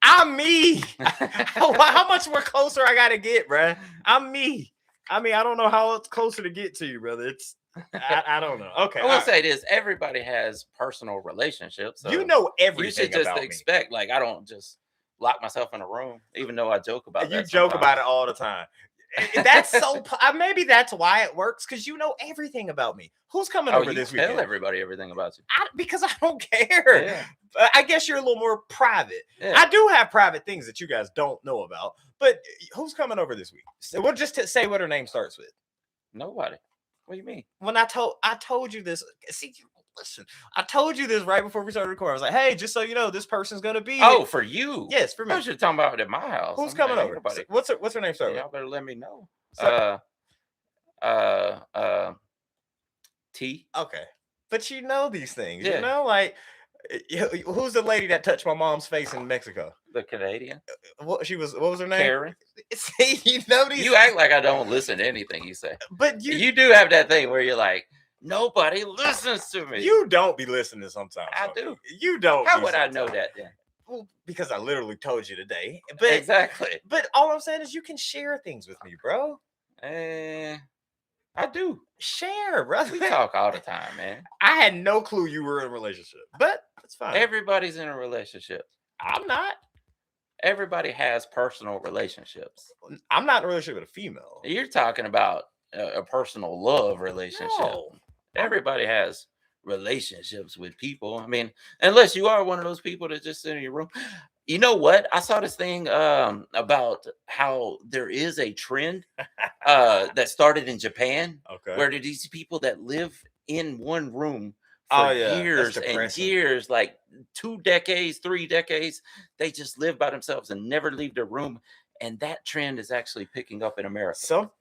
S1: I'm me. How much more closer I gotta get, bro? I'm me. I mean, I don't know how it's closer to get to you, brother. It's I don't know. Okay,
S2: I will say this: everybody has personal relationships. So
S1: you know everything.
S2: You should just
S1: about
S2: expect,
S1: me.
S2: like, I don't just lock myself in a room, even though I joke about that.
S1: You joke about it all the time. That's so. Maybe that's why it works because you know everything about me. Who's coming over this weekend?
S2: Tell everybody everything about you.
S1: Because I don't care.
S2: Yeah.
S1: I guess you're a little more private.
S2: Yeah.
S1: I do have private things that you guys don't know about. But who's coming over this week? So we'll just say what her name starts with.
S2: Nobody. What do you mean?
S1: When I told you this. See, listen, I told you this right before we started recording. I was like, hey, just so you know, this person's gonna be.
S2: Oh, for you?
S1: Yes, for me.
S2: I was just talking about it at my house.
S1: Who's coming over? What's her name start with?
S2: Y'all better let me know. T.
S1: Okay, but you know these things.
S2: Yeah.
S1: You know, like who's the lady that touched my mom's face in Mexico?
S2: The Canadian.
S1: What was her name?
S2: Karen.
S1: See, you know these.
S2: You act like I don't listen to anything you say,
S1: but
S2: you do have that thing where you're like, nobody listens to me.
S1: You don't be listening sometimes.
S2: I do.
S1: You don't.
S2: How would I know that then?
S1: Well, because I literally told you today. But
S2: exactly.
S1: But all I'm saying is you can share things with me, bro.
S2: I do.
S1: Share, bro.
S2: We talk all the time, man.
S1: I had no clue you were in a relationship, but it's fine.
S2: Everybody's in a relationship.
S1: I'm not.
S2: Everybody has personal relationships.
S1: I'm not in a relationship with a female.
S2: You're talking about a personal love relationship.
S1: No.
S2: Everybody has relationships with people. I mean, unless you are one of those people that just sit in your room. You know what? I saw this thing about how there is a trend that started in Japan, where there are these people that live in one room for years and years, like 2 decades, 3 decades. They just live by themselves and never leave their room. And that trend is actually picking up in America.
S1: So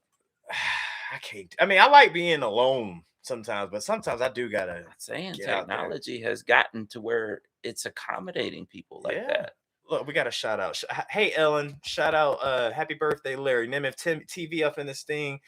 S1: I can't. I mean, I like being alone sometimes, but sometimes I do gotta.
S2: I'm saying technology has gotten to where it's accommodating people like that.
S1: Look, we got a shout out. Hey, Ellen, shout out. Happy birthday, Larry. Nemeth TV up in this thing.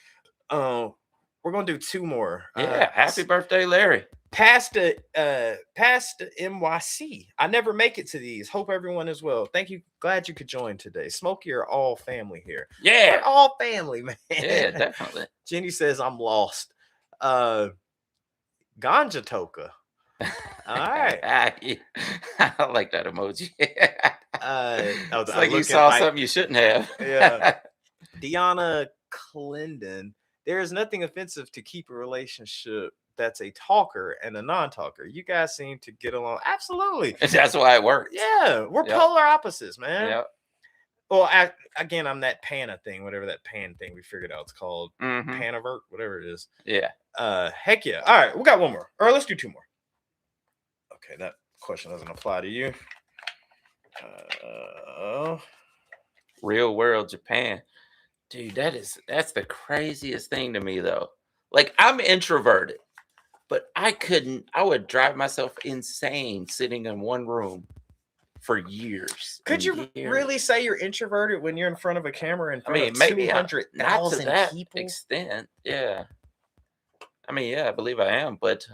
S1: We're gonna do 2 more.
S2: Happy birthday, Larry.
S1: Past the NYC. I never make it to these. Hope everyone is well. Thank you. Glad you could join today. Smokey are all family here.
S2: Yeah,
S1: we're all family, man.
S2: Yeah, definitely.
S1: Jenny says I'm lost. Ganja Toka. All right.
S2: I like that emoji. It's like you saw something you shouldn't have.
S1: Yeah. Deanna Clendon. There is nothing offensive to keep a relationship that's a talker and a non-talker. You guys seem to get along. Absolutely.
S2: That's why it works.
S1: Yeah. We're polar opposites, man.
S2: Yep.
S1: Well, again, I'm that Pana thing, whatever that pan thing we figured out it's called. Panavert, whatever it is.
S2: Yeah.
S1: Heck yeah. All right. We got 1 more. Or let's do 2 more. Okay. That question doesn't apply to you.
S2: Real world Japan. Dude, that's the craziest thing to me though. Like, I'm introverted, but I would drive myself insane sitting in one room for years.
S1: Could you really say you're introverted when you're in front of a camera in front of
S2: maybe
S1: 200,000
S2: not to
S1: people?
S2: that extent. Yeah. I mean, yeah, I believe I am, but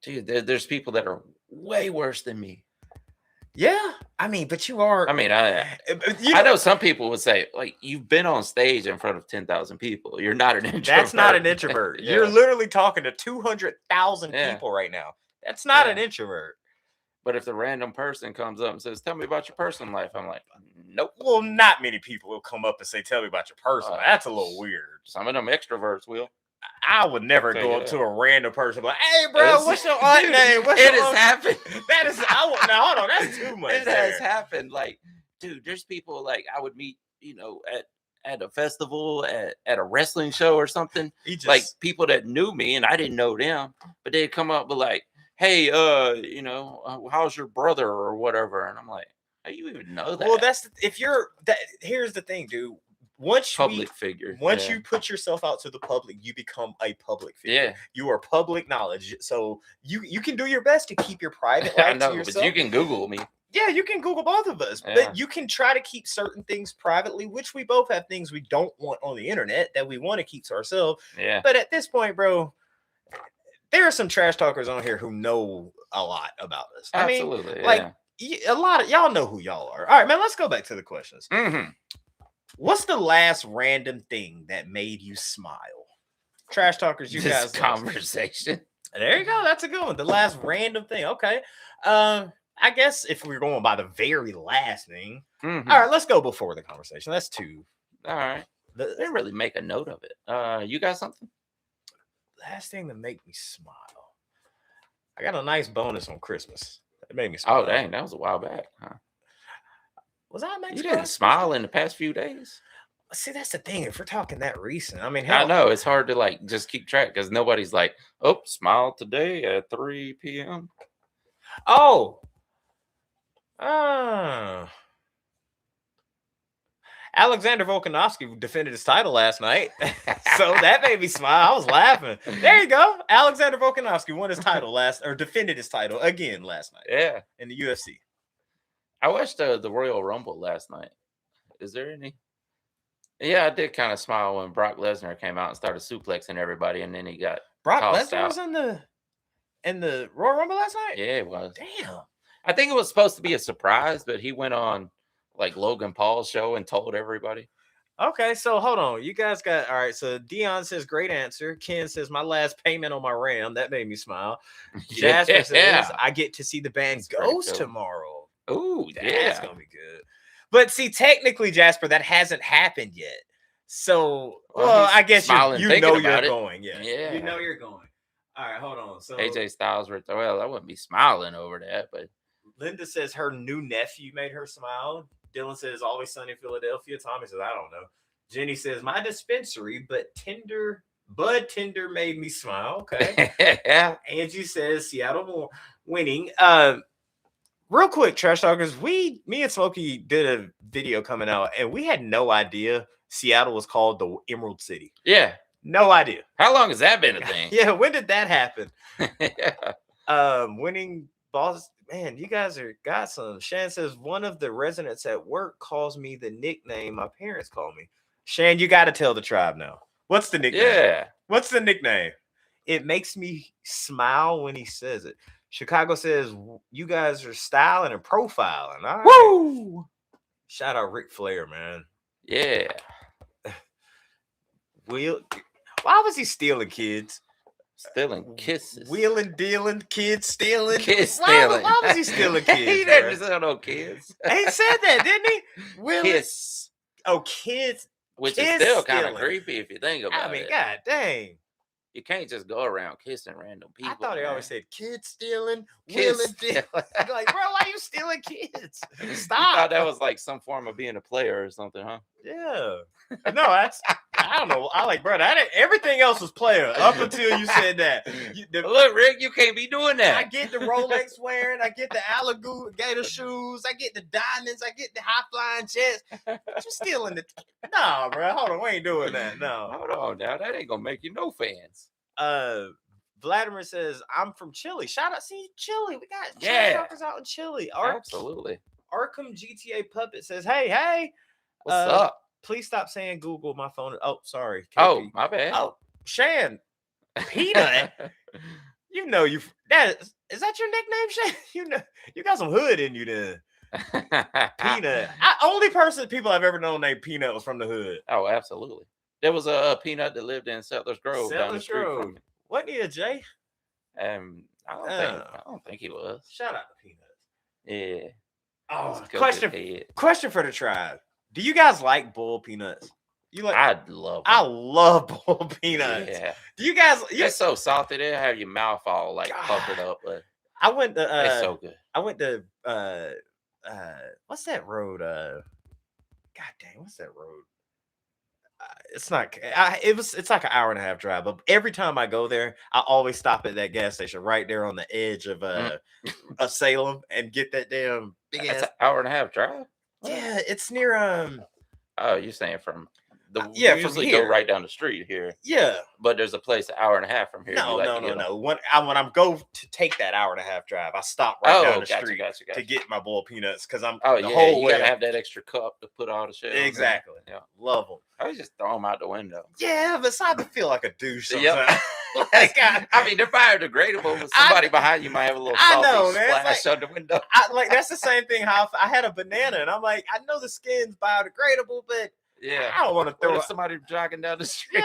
S2: dude, there's people that are way worse than me.
S1: Yeah, I mean, but you are.
S2: I mean, I know some people would say, like, you've been on stage in front of 10,000 people. You're not an introvert.
S1: That's not an introvert. Yeah. You're literally talking to 200,000 people right now. That's not an introvert.
S2: But if the random person comes up and says, "Tell me about your personal life," I'm like, nope.
S1: Well, not many people will come up and say, "Tell me about your personal." That's a little weird.
S2: Some of them extroverts will.
S1: I would never go up to a random person like, "Hey, bro, what's your aunt name?"
S2: It has happened.
S1: That is, now hold on, that's too much.
S2: It has happened. Like, dude, there's people like I would meet, at a festival, at a wrestling show or something. Like people that knew me and I didn't know them, but they'd come up with like, "Hey, how's your brother or whatever?" And I'm like, "How you even know that?"
S1: Well, here's the thing, dude. Once you put yourself out to the public, you become a public figure.
S2: Yeah.
S1: You are public knowledge. So you can do your best to keep your private life to yourself.
S2: But you can Google me.
S1: Yeah, you can Google both of us. Yeah. But you can try to keep certain things privately, which we both have things we don't want on the internet that we want to keep to ourselves.
S2: Yeah.
S1: But at this point, bro, there are some trash talkers on here who know a lot about us.
S2: Absolutely.
S1: I mean, a lot of y'all know who y'all are. All right, man, let's go back to the questions.
S2: Mm-hmm.
S1: What's the last random thing that made you smile? Trash talkers, you guys.
S2: Conversation.
S1: There you go. That's a good one. The last random thing. Okay. I guess if we're going by the very last thing. Mm-hmm. All right, let's go before the conversation. That's 2.
S2: All right. They didn't really make a note of it. You got something?
S1: Last thing to make me smile. I got a nice bonus on Christmas. It made me smile.
S2: Oh, dang. That was a while back, huh?
S1: Was I
S2: You didn't smile in the past few days?
S1: See, that's the thing. If we're talking that recent, I mean,
S2: I know it's hard to like just keep track because nobody's like, oh, smile today at 3 p.m.
S1: Oh, Alexander Volkanovski defended his title last night, so that made me smile. I was laughing. There you go. Alexander Volkanovski won his title defended his title again last night.
S2: Yeah,
S1: in the UFC.
S2: I watched the Royal Rumble last night. Is there any? Yeah, I did kind of smile when Brock Lesnar came out and started suplexing everybody, and then he got
S1: Brock Lesnar was in the Royal Rumble last night.
S2: Yeah, it was.
S1: Damn.
S2: I think it was supposed to be a surprise, but he went on like Logan Paul's show and told everybody.
S1: Okay, so hold on. You guys got all right. So Dion says, "Great answer." Ken says, "My last payment on my RAM." That made me smile. Jasper says, "I get to see the band Ghost tomorrow."
S2: Ooh,
S1: that's gonna be good. But see, technically, Jasper, that hasn't happened yet. So, well, I guess you know you're going. Yeah, you know you're going. All right, hold on. So
S2: AJ Styles, well, I wouldn't be smiling over that, but
S1: Linda says her new nephew made her smile. Dylan says Always Sunny in Philadelphia. Tommy says I don't know. Jenny says my dispensary, but Bud Tender made me smile. Okay.
S2: Yeah.
S1: Angie says Seattle winning. Real quick, Trash Talkers, me and Smokey did a video coming out, and we had no idea Seattle was called the Emerald City.
S2: Yeah.
S1: No idea.
S2: How long has that been a thing?
S1: Yeah, when did that happen?
S2: Yeah.
S1: Winning balls. Man, you guys got some. Shan says one of the residents at work calls me the nickname my parents call me. Shan, you got to tell the tribe now. What's the nickname?
S2: Yeah.
S1: What's the nickname? It makes me smile when he says it. Chicago says you guys are styling and profiling. All right.
S2: Woo!
S1: Shout out Ric Flair, man.
S2: Yeah.
S1: Why was he stealing kids?
S2: Stealing kisses.
S1: Wheeling, dealing, kids stealing.
S2: Kids stealing.
S1: Why was he stealing kids?
S2: He didn't sell no kids.
S1: He said that, didn't he?
S2: Wheeling. Kiss.
S1: Oh, kids.
S2: Which
S1: kids
S2: is still kind of creepy if you think about it.
S1: I mean, god dang.
S2: You can't just go around kissing random people.
S1: I thought he always said kids stealing,
S2: kids
S1: stealing. Like, bro, why are you stealing kids? Stop.
S2: You thought that was like some form of being a player or something, huh?
S1: Yeah. No, I don't know. I like, bro, everything else was player up until you said that.
S2: Look, Rick, you can't be doing that.
S1: I get the Rolex wearing, I get the alligator shoes, I get the diamonds, I get the high flying jets. But you stealing the no, bro. Hold on, we ain't doing that. No.
S2: Hold on now. That ain't gonna make you no fans.
S1: Vladimir says, I'm from Chile. Shout out, see Chile. We got talkers out in Chile.
S2: Absolutely.
S1: Arkham GTA Puppet says, hey.
S2: What's up?
S1: Please stop saying Google my phone. Oh, sorry. KP.
S2: Oh, my bad.
S1: Oh, Shan. Peanut. Is that your nickname, Shan? You know, you got some hood in you then. Peanut. Only person people I've ever known named Peanut was from the hood.
S2: Oh, absolutely. There was a Peanut that lived in Settlers Grove. Down the street from me.
S1: Wasn't he a Jay?
S2: I don't think he was.
S1: Shout out to Peanut.
S2: Yeah.
S1: Oh, question for the tribe. Do you guys like boiled peanuts?
S2: I love them.
S1: I love boiled peanuts.
S2: Yeah.
S1: Do you guys?
S2: It's so salty. They have your mouth all like puckered up. But
S1: I went to.
S2: It's so good.
S1: I went to. What's that road? God dang, what's that road? It's not. It's like an hour and a half drive. But every time I go there, I always stop at that gas station right there on the edge of Salem and get that damn big ass.
S2: It's an hour and a half drive.
S1: Yeah, it's near
S2: Oh, you're saying from the
S1: from
S2: usually
S1: here.
S2: go right down the street here.
S1: Yeah,
S2: but there's a place an hour and a half from here.
S1: No. When I'm going to take that hour and a half drive, I stop right down the street to get my boiled peanuts because I'm
S2: the whole way. You gotta have that extra cup to put all the shit.
S1: Exactly. Yeah, love them.
S2: I would just throw them out the window.
S1: Yeah, but I feel like a douche sometimes.
S2: I mean, they're biodegradable, but somebody behind you might have a little salty splash on the window.
S1: That's the same thing. How I had a banana, and I'm like, I know the skin's biodegradable, but I don't want to throw
S2: somebody jogging down the street.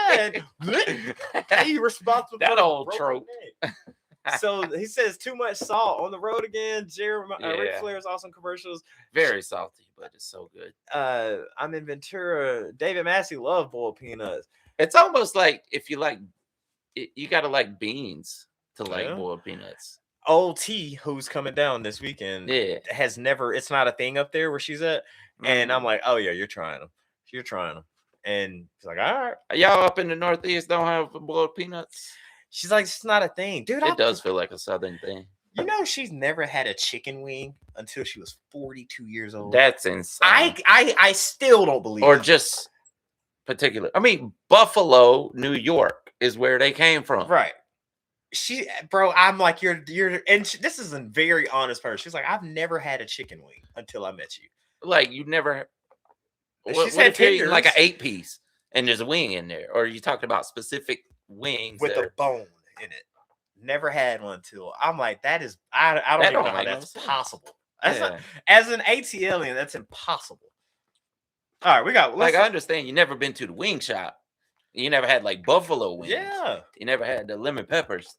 S1: Yeah, he responsible.
S2: That old trope.
S1: So he says too much salt on the road again. Ric Flair's awesome commercials.
S2: Very salty, but it's so good.
S1: I'm in Ventura. David Massey love boiled peanuts.
S2: It's almost like if you like, you gotta like beans to like boiled peanuts.
S1: Old T, who's coming down this weekend, has never. It's not a thing up there where she's at, and I'm like, oh yeah, you're trying them. You're trying them, and she's like, all right.
S2: Y'all up in the Northeast don't have boiled peanuts?
S1: She's like, it's not a thing, dude.
S2: It does feel like a Southern thing.
S1: You know, she's never had a chicken wing until she was 42 years old.
S2: That's insane.
S1: I still don't believe.
S2: Or just particular. I mean, Buffalo, New York is where they came from.
S1: Right. I'm like, you're, and this is a very honest person. She's like, I've never had a chicken wing until I met you.
S2: Like, you never.
S1: She's had tenders,
S2: like an 8-piece and there's a wing in there, or you talked about specific wings
S1: with a bone in it. Never had one till I'm like, that is, I don't even know how that's possible. As an ATLian, that's impossible. All right, we got
S2: like, I understand you never been to the wing shop. You never had like buffalo wings.
S1: Yeah.
S2: You never had the lemon peppers.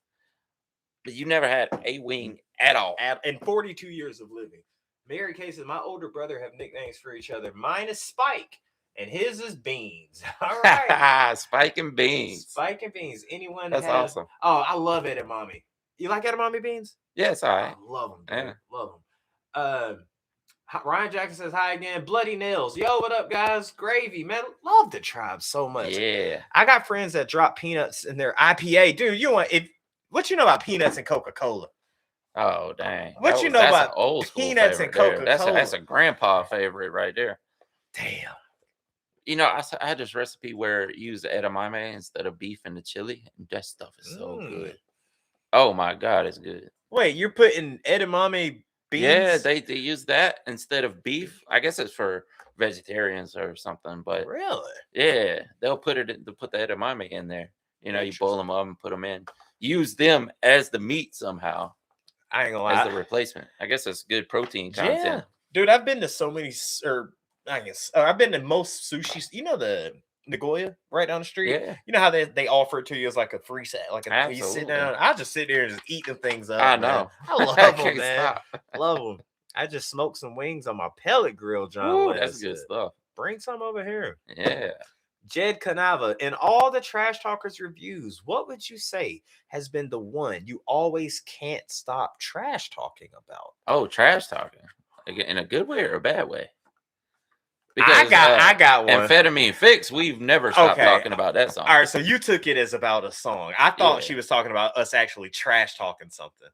S2: But you never had a wing at all.
S1: In 42 years of living. Mary Kay says, my older brother have nicknames for each other. Mine is Spike, and his is Beans. All right.
S2: Spike and Beans.
S1: Spike and Beans. Anyone
S2: That's awesome.
S1: Oh, I love Edamame. You like Edamame beans?
S2: Yes, all right.
S1: I love them. Dude. Yeah. Love them. Ryan Jackson says, hi again. Bloody Nails. Yo, what up, guys? Gravy, man. Love the tribe so much.
S2: Yeah.
S1: I got friends that drop peanuts in their IPA. Dude, what you know about peanuts and Coca-Cola?
S2: Oh, dang.
S1: What you know about
S2: old
S1: peanuts and Coca-Cola?
S2: That's a grandpa favorite right there.
S1: Damn.
S2: You know, I had this recipe where you use edamame instead of beef in the chili. And that stuff is so good. Oh, my God, it's good.
S1: Wait, you're putting edamame beans?
S2: Yeah, they use that instead of beef. I guess it's for vegetarians or something. But
S1: really?
S2: Yeah, they'll put the edamame in there. You know, you boil them up and put them in. Use them as the meat somehow.
S1: I ain't gonna lie.
S2: As the replacement. I guess it's good protein content. Yeah.
S1: Dude, I've been to so many, I've been to most sushi. You know the Nagoya right down the street?
S2: Yeah.
S1: You know how they offer it to you as like a free set, you sit down. I just sit there and just eat them things up.
S2: I know.
S1: I love them, man. Love them. I just smoked some wings on my pellet grill, John.
S2: Ooh, that's good stuff.
S1: Bring some over here.
S2: Yeah.
S1: Jed Canava, in all the Trash Talkers reviews, what would you say has been the one you always can't stop trash talking about?
S2: Oh, trash talking. In a good way or a bad way? Because,
S1: I got one.
S2: Amphetamine Fix, we've never stopped talking about that song.
S1: All right, so you took it as about a song. I thought she was talking about us actually trash talking something.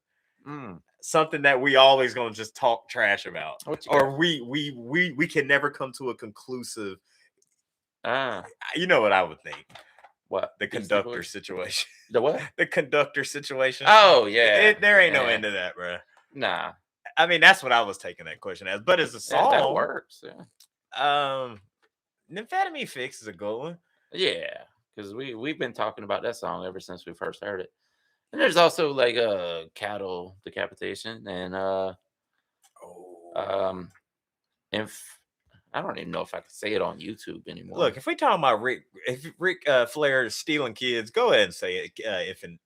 S1: Something that we always gonna just talk trash about. Or we can never come to a conclusive. You know what I would think?
S2: What?
S1: The conductor situation.
S2: The what?
S1: The conductor situation.
S2: Oh, yeah.
S1: There ain't no end to that, bro.
S2: Nah.
S1: I mean, that's what I was taking that question as. But as a song,
S2: that works. Yeah.
S1: Amphetamine Fix is a good one.
S2: Yeah, because we've been talking about that song ever since we first heard it. And there's also like cattle decapitation and I don't even know if I can say it on YouTube anymore.
S1: Look, if we talking about Ric Flair stealing kids, go ahead and say it. Infant.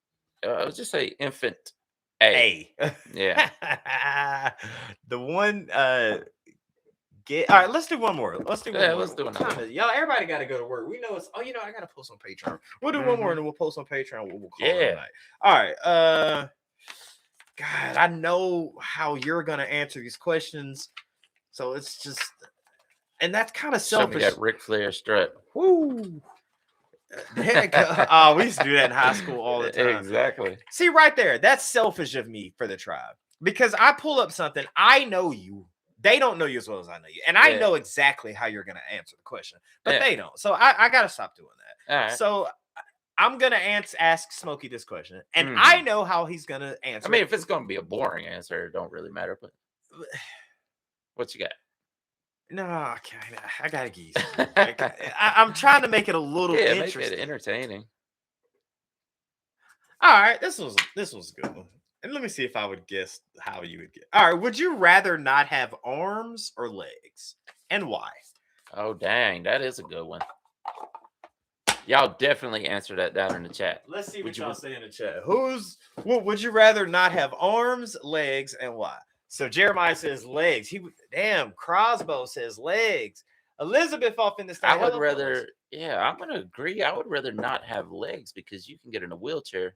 S2: I'll just say Infant A. Yeah.
S1: The one. All right, let's do one more. Let's do one more.
S2: Let's do another.
S1: Y'all, everybody got to go to work. We know it's. Oh, I got to post on Patreon. We'll do one more, and then we'll post on Patreon. We'll call it a night. All right. God, I know how you're gonna answer these questions, so it's just. And that's kind of selfish.
S2: That Ric Flair strut.
S1: Woo! We used to do that in high school all the time.
S2: Exactly.
S1: See, right there, that's selfish of me for the tribe. Because I pull up something, I know you. They don't know you as well as I know you. And I know exactly how you're going to answer the question. But they don't. So I got to stop doing that.
S2: All right.
S1: So I'm going to ask Smokey this question. And I know how he's going to answer.
S2: I mean, if it's going to be a boring answer, it don't really matter. But what you got?
S1: No, I gotta give you something. I'm trying to make it a little interesting.
S2: Make it entertaining.
S1: All right, this was a good one. And let me see if I would guess how you would get. All right, would you rather not have arms or legs, and why?
S2: Oh, dang, that is a good one. Y'all definitely answer that down in the chat.
S1: Let's see what y'all say in the chat. Would you rather not have arms, legs, and why? So Jeremiah says legs. Damn, Crosbo says legs. Elizabeth off in the state.
S2: I would rather, I'm gonna agree. I would rather not have legs because you can get in a wheelchair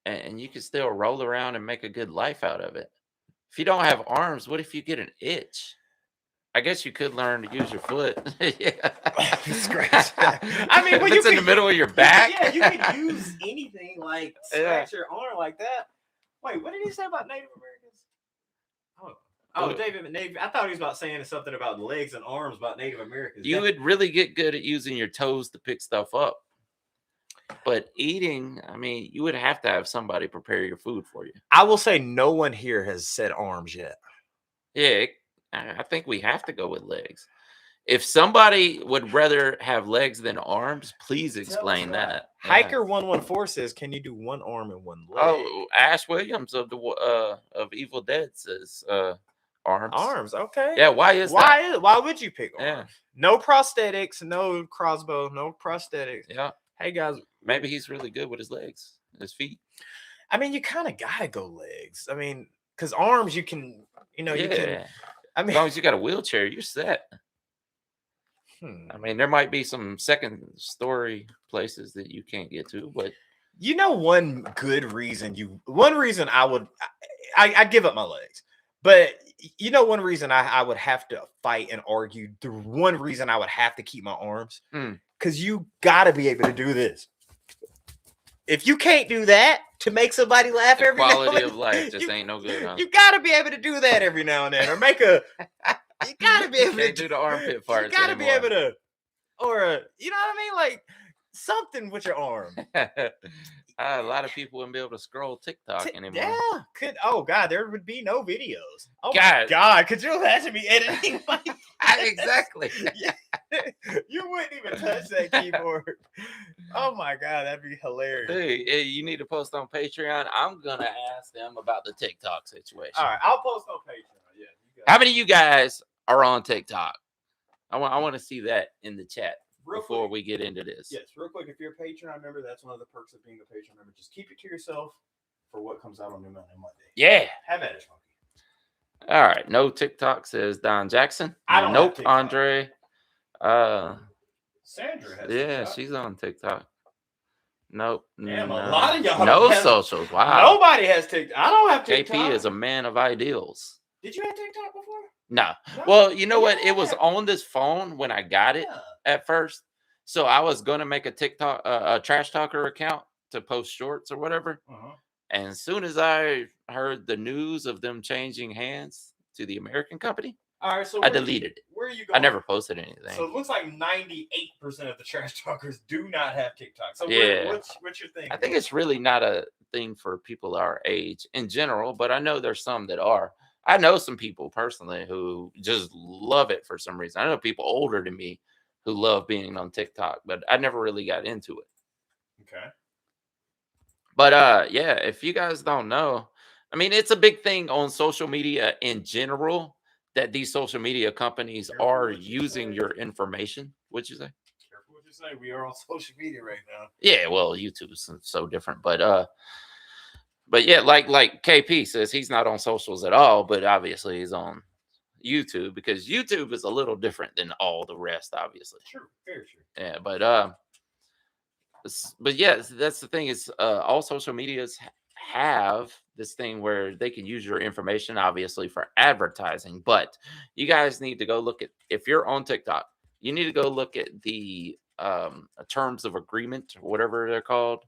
S2: and you can still roll around and make a good life out of it. If you don't have arms, what if you get an itch? I guess you could learn to use your foot. Yeah.
S1: Scratch. I mean,
S2: when it's in the middle of your back.
S1: Yeah, you could use anything like scratch your arm like that. Wait, what did he say about Native Americans? Oh, David. I thought he was about saying something about legs and arms about Native Americans.
S2: You would really get good at using your toes to pick stuff up. But eating, I mean, you would have to have somebody prepare your food for you.
S1: I will say no one here has said arms yet.
S2: Yeah, I think we have to go with legs. If somebody would rather have legs than arms, please explain that.
S1: Hiker 114 says, "Can you do one arm and one leg?"
S2: Oh, Ash Williams of Evil Dead says arms.
S1: Arms, okay.
S2: Yeah, why that?
S1: Why would you pick arms? Yeah. No prosthetics, no crossbow, no prosthetics.
S2: Yeah.
S1: Hey guys,
S2: maybe he's really good with his legs, his feet.
S1: I mean, you kind of gotta go legs. I mean, because arms, you can, you can. I mean,
S2: as long as you got a wheelchair, you're set. I mean, there might be some second story places that you can't get to, but
S1: one reason I'd give up my legs, but one reason I would have to fight and argue. The one reason I would have to keep my arms, because you got to be able to do this. If you can't do that to make somebody laugh every now and then,
S2: quality of life just ain't no good. Huh?
S1: You got to be able to do that every now and then, or make a. You got to be able to
S2: do the armpit farts.
S1: You got to be able to, or you know what I mean, like something with your arm.
S2: A lot of people wouldn't be able to scroll TikTok anymore.
S1: Yeah, oh god, there would be no videos. Oh my god, could you imagine me editing like that?
S2: Exactly.
S1: Yeah. You wouldn't even touch that keyboard. Oh my god, that'd be hilarious.
S2: Dude, you need to post on Patreon. I'm gonna ask them about the TikTok situation.
S1: All right, I'll post on Patreon. Yeah.
S2: How many of you guys are on TikTok? I want to see that in the chat before we get into this.
S1: Yes, real quick. If you're a Patreon member, that's one of the perks of being a Patreon member. Just keep it to yourself for what comes out on New Mountain Monday.
S2: Yeah.
S1: Have at it, Smokey.
S2: All right. No TikTok, says Don Jackson.
S1: I don't
S2: Nope, Andre.
S1: Sandra has
S2: TikTok. She's on TikTok. Nope.
S1: Damn, a lot of y'all
S2: no socials. Wow.
S1: Nobody has TikTok. I don't have TikTok.
S2: KP is a man of ideals.
S1: Did you have TikTok before?
S2: No. Well, you know what? It was on this phone when I got it at first. So I was going to make a TikTok, a Trash Talker account to post shorts or whatever. And as soon as I heard the news of them changing hands to the American company,
S1: all right, so
S2: I deleted it.
S1: Where are you going?
S2: I never posted anything.
S1: So it looks like 98% of the Trash Talkers do not have TikTok. So what's your thing?
S2: I think it's really not a thing for people our age in general, but I know there's some that are. I know some people personally who just love it for some reason. I know people older than me who love being on TikTok, but I never really got into it.
S1: Okay.
S2: But yeah, if you guys don't know, I mean, it's a big thing on social media in general that these social media companies are using your information. What'd you say?
S1: Careful what you say. We are on social media right now.
S2: Yeah, well, YouTube is so different, but yeah, like KP says, he's not on socials at all, but obviously he's on YouTube because YouTube is a little different than all the rest, obviously.
S1: True, very true.
S2: Yeah, but yeah, that's the thing is all social medias have this thing where they can use your information, obviously, for advertising. But you guys need to go look at, if you're on TikTok, you need to go look at the terms of agreement, whatever they're called.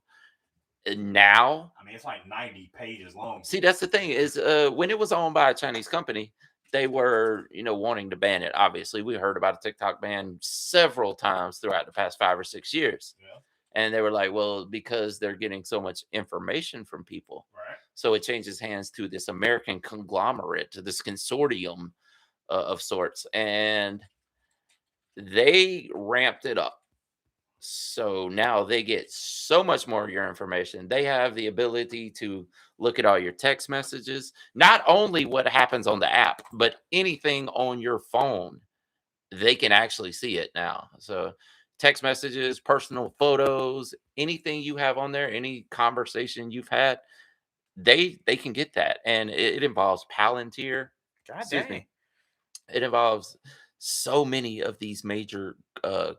S2: Now,
S1: I mean, it's like 90 pages long.
S2: See, that's the thing is when it was owned by a Chinese company, they were, wanting to ban it. Obviously, we heard about a TikTok ban several times throughout the past 5 or 6 years.
S1: Yeah.
S2: And they were like, well, because they're getting so much information from people.
S1: Right.
S2: So it changes hands to this American conglomerate, to this consortium of sorts. And they ramped it up. So now they get so much more of your information. They have the ability to look at all your text messages, not only what happens on the app, but anything on your phone. They can actually see it now. So text messages, personal photos, anything you have on there, any conversation you've had, they can get that, and it involves Palantir.
S1: God
S2: Excuse
S1: dang.
S2: me. It involves so many of these major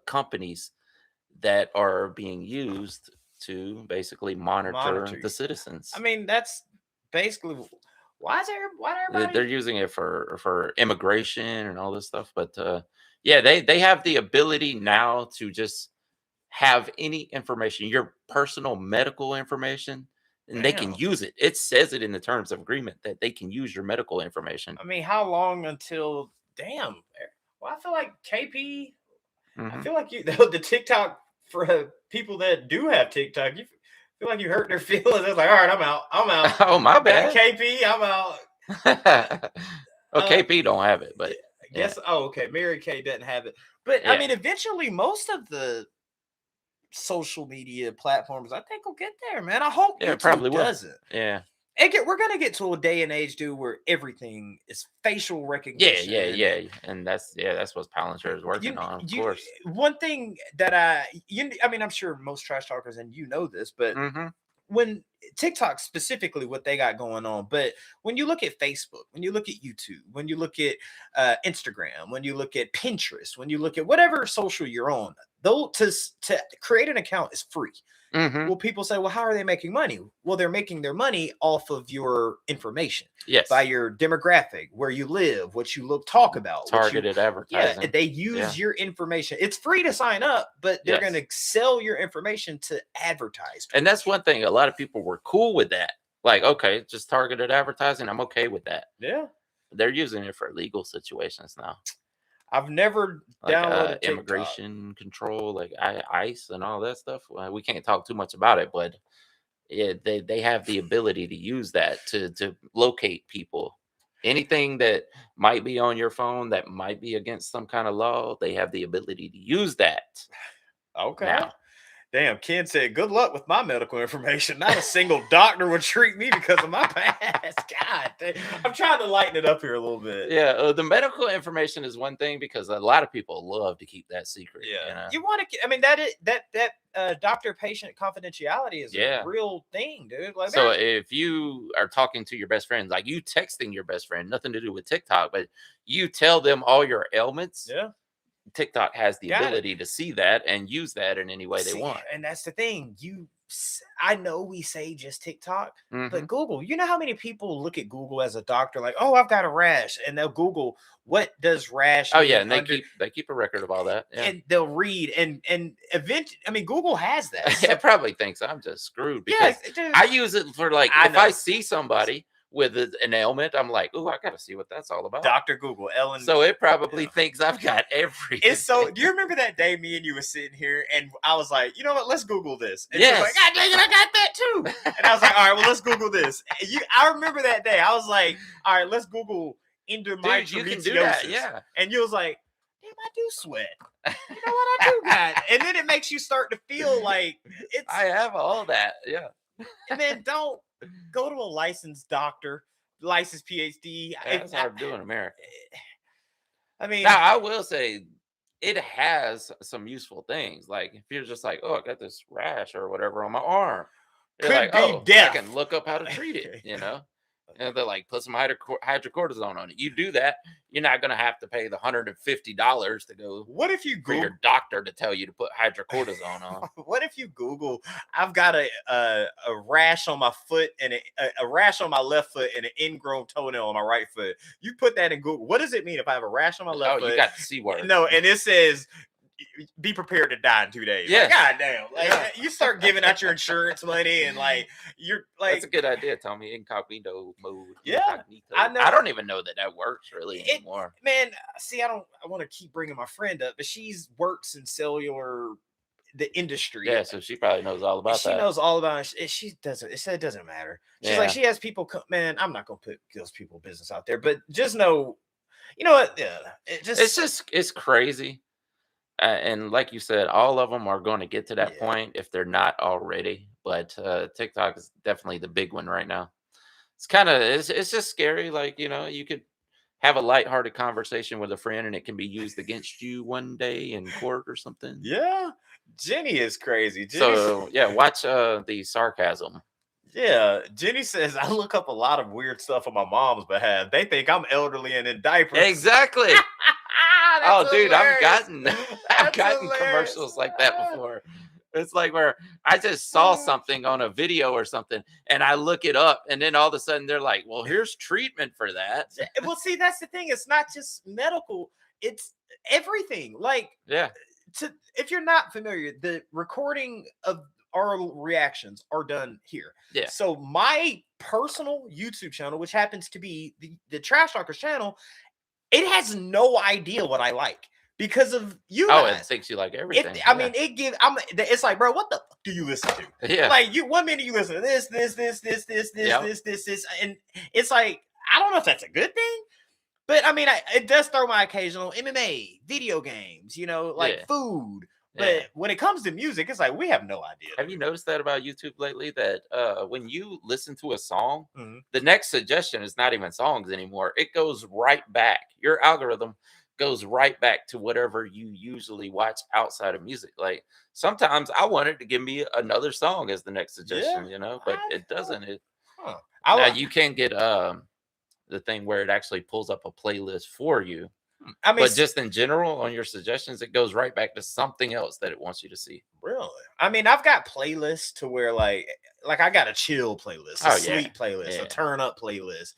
S2: companies that are being used to basically monitor the
S1: You.
S2: citizens.
S1: I mean, that's basically why everybody?
S2: They're using it for immigration and all this stuff, but yeah, they have the ability now to just have any information, your personal medical information, and they can
S1: Damn.
S2: use it. It says it in the terms of agreement that they can use your medical information.
S1: I mean, how long until? Damn. Well, I feel like KP. I feel like you the TikTok for people that do have TikTok. You feel like you hurt their feelings. It's like, all right, I'm out.
S2: Oh, my bad.
S1: KP, I'm out.
S2: Well, KP don't have it, but
S1: I guess. Yeah. Oh, okay. Mary Kay doesn't have it, but I mean, eventually, most of the social media platforms, I think, will get there, man. I hope
S2: it
S1: YouTube
S2: probably
S1: doesn't.
S2: Yeah.
S1: We're gonna get to a day and age, dude, where everything is facial recognition.
S2: Yeah, and that's what Palantir is working on. Of course.
S1: One thing that I mean, I'm sure most trash talkers and you know this, but when TikTok specifically, what they got going on, but when you look at Facebook, when you look at YouTube, when you look at Instagram, when you look at Pinterest, when you look at whatever social you're on, though, to create an account is free. Well, people say, well, how are they making money? Well, they're making their money off of your information.
S2: Yes.
S1: By your demographic, where you live, what you talk about.
S2: Targeted advertising.
S1: Yeah, they use your information. It's free to sign up, but they're going to sell your information to advertise.
S2: And that's one thing. A lot of people were cool with that. Like, okay, just targeted advertising. I'm okay with that.
S1: Yeah.
S2: They're using it for legal situations now.
S1: I've never downloaded
S2: immigration control, like ICE and all that stuff. We can't talk too much about it, but yeah, they have the ability to use that to locate people. Anything that might be on your phone that might be against some kind of law, they have the ability to use that.
S1: Okay. Now, damn, Ken said, good luck with my medical information. Not a single doctor would treat me because of my past. God, I'm trying to lighten it up here a little bit.
S2: Yeah, the medical information is one thing because a lot of people love to keep that secret.
S1: Yeah, you want to. I mean, that doctor-patient confidentiality is a real thing, dude. Like,
S2: so if you are talking to your best friend, like you texting your best friend, nothing to do with TikTok, but you tell them all your ailments.
S1: Yeah.
S2: TikTok has the ability to see that and use that in any way they want.
S1: And that's the thing. I know we say just TikTok, but Google, you know how many people look at Google as a doctor, like, oh, I've got a rash, and they'll Google what does rash.
S2: Oh yeah, and they keep a record of all that,
S1: and they'll read and eventually. I mean, Google has that.
S2: So, it probably thinks I'm just screwed because I use it for like if I see somebody with an ailment, I'm like, oh, I gotta see what that's all about.
S1: Dr. Google, Ellen.
S2: So it probably thinks I've got everything.
S1: It's so. Do you remember that day me and you were sitting here and I was like, you know what? Let's Google this. And yes. Like, God dang it, I got that too. And I was like, all right, well, let's Google this. I remember that day. I was like, all right, let's Google endometriosis.
S2: You can do that, yeah.
S1: And you was like, damn, I do sweat. You know what? I do got. And then it makes you start to feel like it's.
S2: I have all that, yeah.
S1: And then don't go to a licensed doctor. Licensed PhD.
S2: That's hard to do in America.
S1: I mean,
S2: now I will say it has some useful things. Like if you're just like, oh, I got this rash or whatever on my arm, you're like, oh, I can look up how to treat it. You know, and they're like, put some hydrocortisone on it. You do that, you're not gonna have to pay the $150 to go.
S1: What if you
S2: for your doctor to tell you to put hydrocortisone on?
S1: What if you Google, I've got a rash on my foot and a rash on my left foot and an ingrown toenail on my right foot? You put that in Google. What does it mean if I have a rash on my left foot?
S2: Oh, you got the C word.
S1: No, and it says, be prepared to die in 2 days.
S2: Yeah.
S1: Like, God damn. Like, you start giving out your insurance money and like you're like,
S2: that's a good idea, Tommy. Incognito mode.
S1: Yeah.
S2: Incognito. I know. I don't even know that works really anymore.
S1: Man, see, I want to keep bringing my friend up, but she's works in the industry.
S2: Yeah, so she probably knows all about that.
S1: She knows all about it. She doesn't. It doesn't matter. She's like, she has people come. Man, I'm not gonna put those people business out there, but just know, you know what? Yeah,
S2: it's crazy. And like you said, all of them are going to get to that point if they're not already. But TikTok is definitely the big one right now. It's kind of it's just scary. Like, you know, you could have a lighthearted conversation with a friend, and it can be used against you one day in court or something.
S1: Yeah, Jenny is crazy.
S2: So yeah, watch the sarcasm.
S1: Yeah, Jenny says I look up a lot of weird stuff on my mom's behalf. They think I'm elderly and in diapers.
S2: Exactly. Oh, dude,
S1: hilarious.
S2: I've gotten commercials like that before. It's like where I just saw something on a video or something, and I look it up, and then all of a sudden they're like, "Well, here's treatment for that."
S1: Well, see, that's the thing. It's not just medical; it's everything. Like,
S2: Yeah.
S1: If you're not familiar, the recording of our reactions are done here.
S2: Yeah.
S1: So my personal YouTube channel, which happens to be the Trash Talkers channel, it has no idea what I like because of you guys.
S2: It thinks you like everything.
S1: I mean, it's like, bro, what the fuck do you listen to?
S2: Yeah.
S1: Like, 1 minute you listen to this, and it's like, I don't know if that's a good thing, but I mean, it does throw my occasional MMA, video games, food. But when it comes to music, it's like we have no idea.
S2: Have you noticed that about YouTube lately? That when you listen to a song, the next suggestion is not even songs anymore. It goes right back. Your algorithm goes right back to whatever you usually watch outside of music. Like sometimes I want it to give me another song as the next suggestion, but it doesn't. Now you can get the thing where it actually pulls up a playlist for you. I mean, but just in general, on your suggestions, it goes right back to something else that it wants you to see.
S1: Really? I mean, I've got playlists to where like I got a chill playlist, a sweet playlist, a turn up playlist.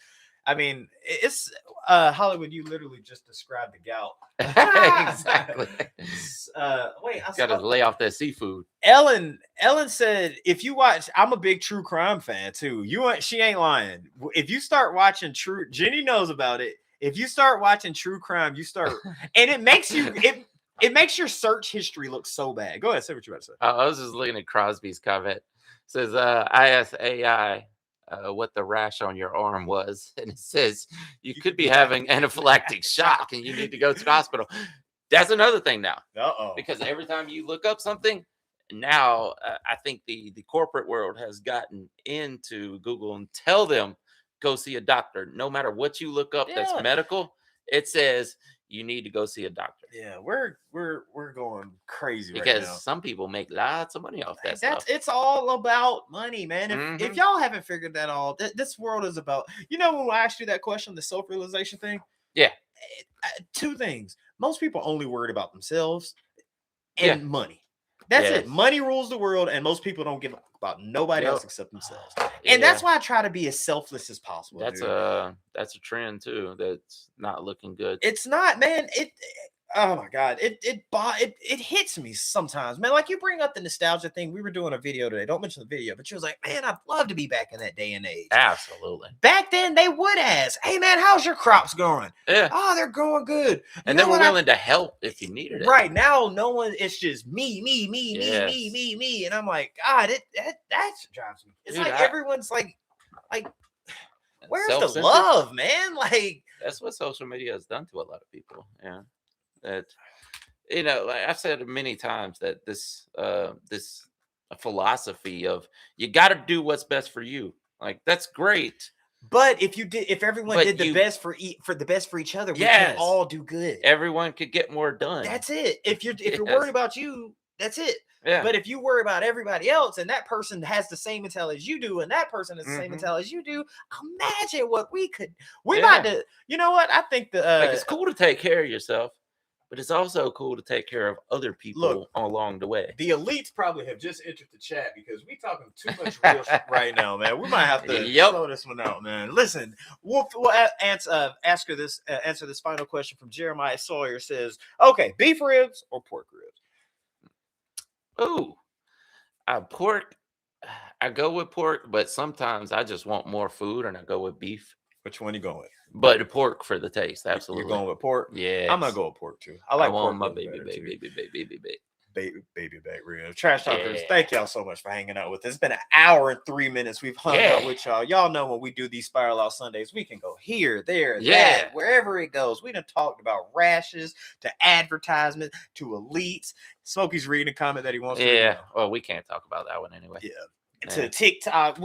S1: I mean, it's Hollywood. You literally just described the gout.
S2: Exactly.
S1: Wait, I
S2: got to lay off that seafood.
S1: Ellen said, if you watch, I'm a big true crime fan too. She ain't lying. If you start watching Jenny knows about it. If you start watching true crime, and it makes you it makes your search history look so bad. Go ahead, say what you're about to say.
S2: I was just looking at Crosby's comment. It says, I asked AI what the rash on your arm was, and it says you could be having anaphylactic shock and you need to go to the hospital. That's another thing now. Because every time you look up something, now I think the corporate world has gotten into Google and tell them, go see a doctor. No matter what you look up that's medical, it says you need to go see a doctor.
S1: Yeah, we're going crazy
S2: because
S1: right now.
S2: Some people make lots of money off that stuff.
S1: It's all about money, man. If y'all haven't figured that out, this world is about, when I asked you that question, the self-realization thing.
S2: Yeah.
S1: Two things. Most people only worried about themselves and money. That's it. Money rules the world, and most people don't give about nobody else except themselves. And that's why I try to be as selfless as possible.
S2: That's a trend too. That's not looking good.
S1: It's not, man. Oh my God. It hits me sometimes, man. Like you bring up the nostalgia thing. We were doing a video today. Don't mention the video, but she was like, man, I'd love to be back in that day and age.
S2: Absolutely.
S1: Back then they would ask, hey man, how's your crops going?
S2: Yeah.
S1: Oh, they're going good.
S2: And they were willing to help if you needed it.
S1: Right now, no one, it's just me. And I'm like, God, that drives me. It's like everyone's like, where's the love, man? Like
S2: that's what social media has done to a lot of people. Yeah. That, like I've said many times that this philosophy of you got to do what's best for you, like that's great.
S1: But if everyone did the best for the best for each other, we can all do good.
S2: Everyone could get more done.
S1: That's it. If you're worried about you, that's it.
S2: Yeah.
S1: But if you worry about everybody else and that person has the same mentality as you do, and that person has the same mentality as you do, imagine what we're about to, you know what? I think
S2: it's cool to take care of yourself. But it's also cool to take care of other people along the way.
S1: The elites probably have just entered the chat because we talking too much real shit right now, man. We might have to slow this one out, man. Listen, we'll answer this final question from Jeremiah Sawyer. Says, okay, beef ribs or pork ribs?
S2: Ooh, pork. I go with pork, but sometimes I just want more food, and I go with beef.
S1: Which one you going with?
S2: But the pork for the taste, absolutely.
S1: You're going with pork?
S2: Yeah.
S1: I'm gonna go with pork too. I like pork.
S2: My baby
S1: back ribs. Trash Talkers, thank y'all so much for hanging out with us. It's been an hour and 3 minutes. We've hung out with y'all. Y'all know when we do these Spiral Out Sundays, we can go here, there, that, wherever it goes. We done talked about rashes to advertisements to elites. Smokey's reading a comment that he wants to read.
S2: Well, we can't talk about that one anyway.
S1: Yeah. To TikTok,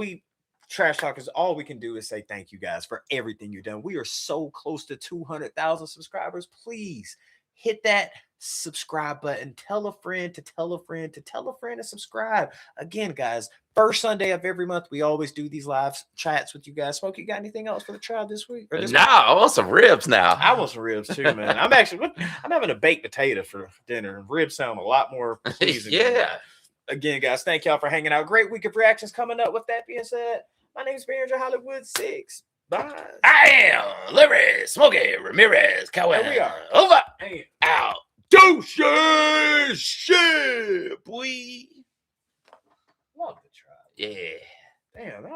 S1: Trash Talkers, all we can do is say thank you guys for everything you've done. We are so close to 200,000 subscribers. Please hit that subscribe button. Tell a friend to tell a friend to tell a friend to subscribe. Again, guys, first Sunday of every month, we always do these live chats with you guys. Smoke, you got anything else for the trial this week?
S2: I want some ribs now.
S1: I want some ribs too, man. I'm having a baked potato for dinner. Ribs sound a lot more pleasing.
S2: Yeah.
S1: Again, guys, thank y'all for hanging out. Great week of reactions coming up. With that being said, my name is Manager Hollywood 6. Bye.
S2: I am Larry Smokey Ramirez Cowan.
S1: And we are
S2: over
S1: and
S2: out. Deuces, shit, boy.
S1: Love the trial.
S2: Yeah.
S1: Damn, that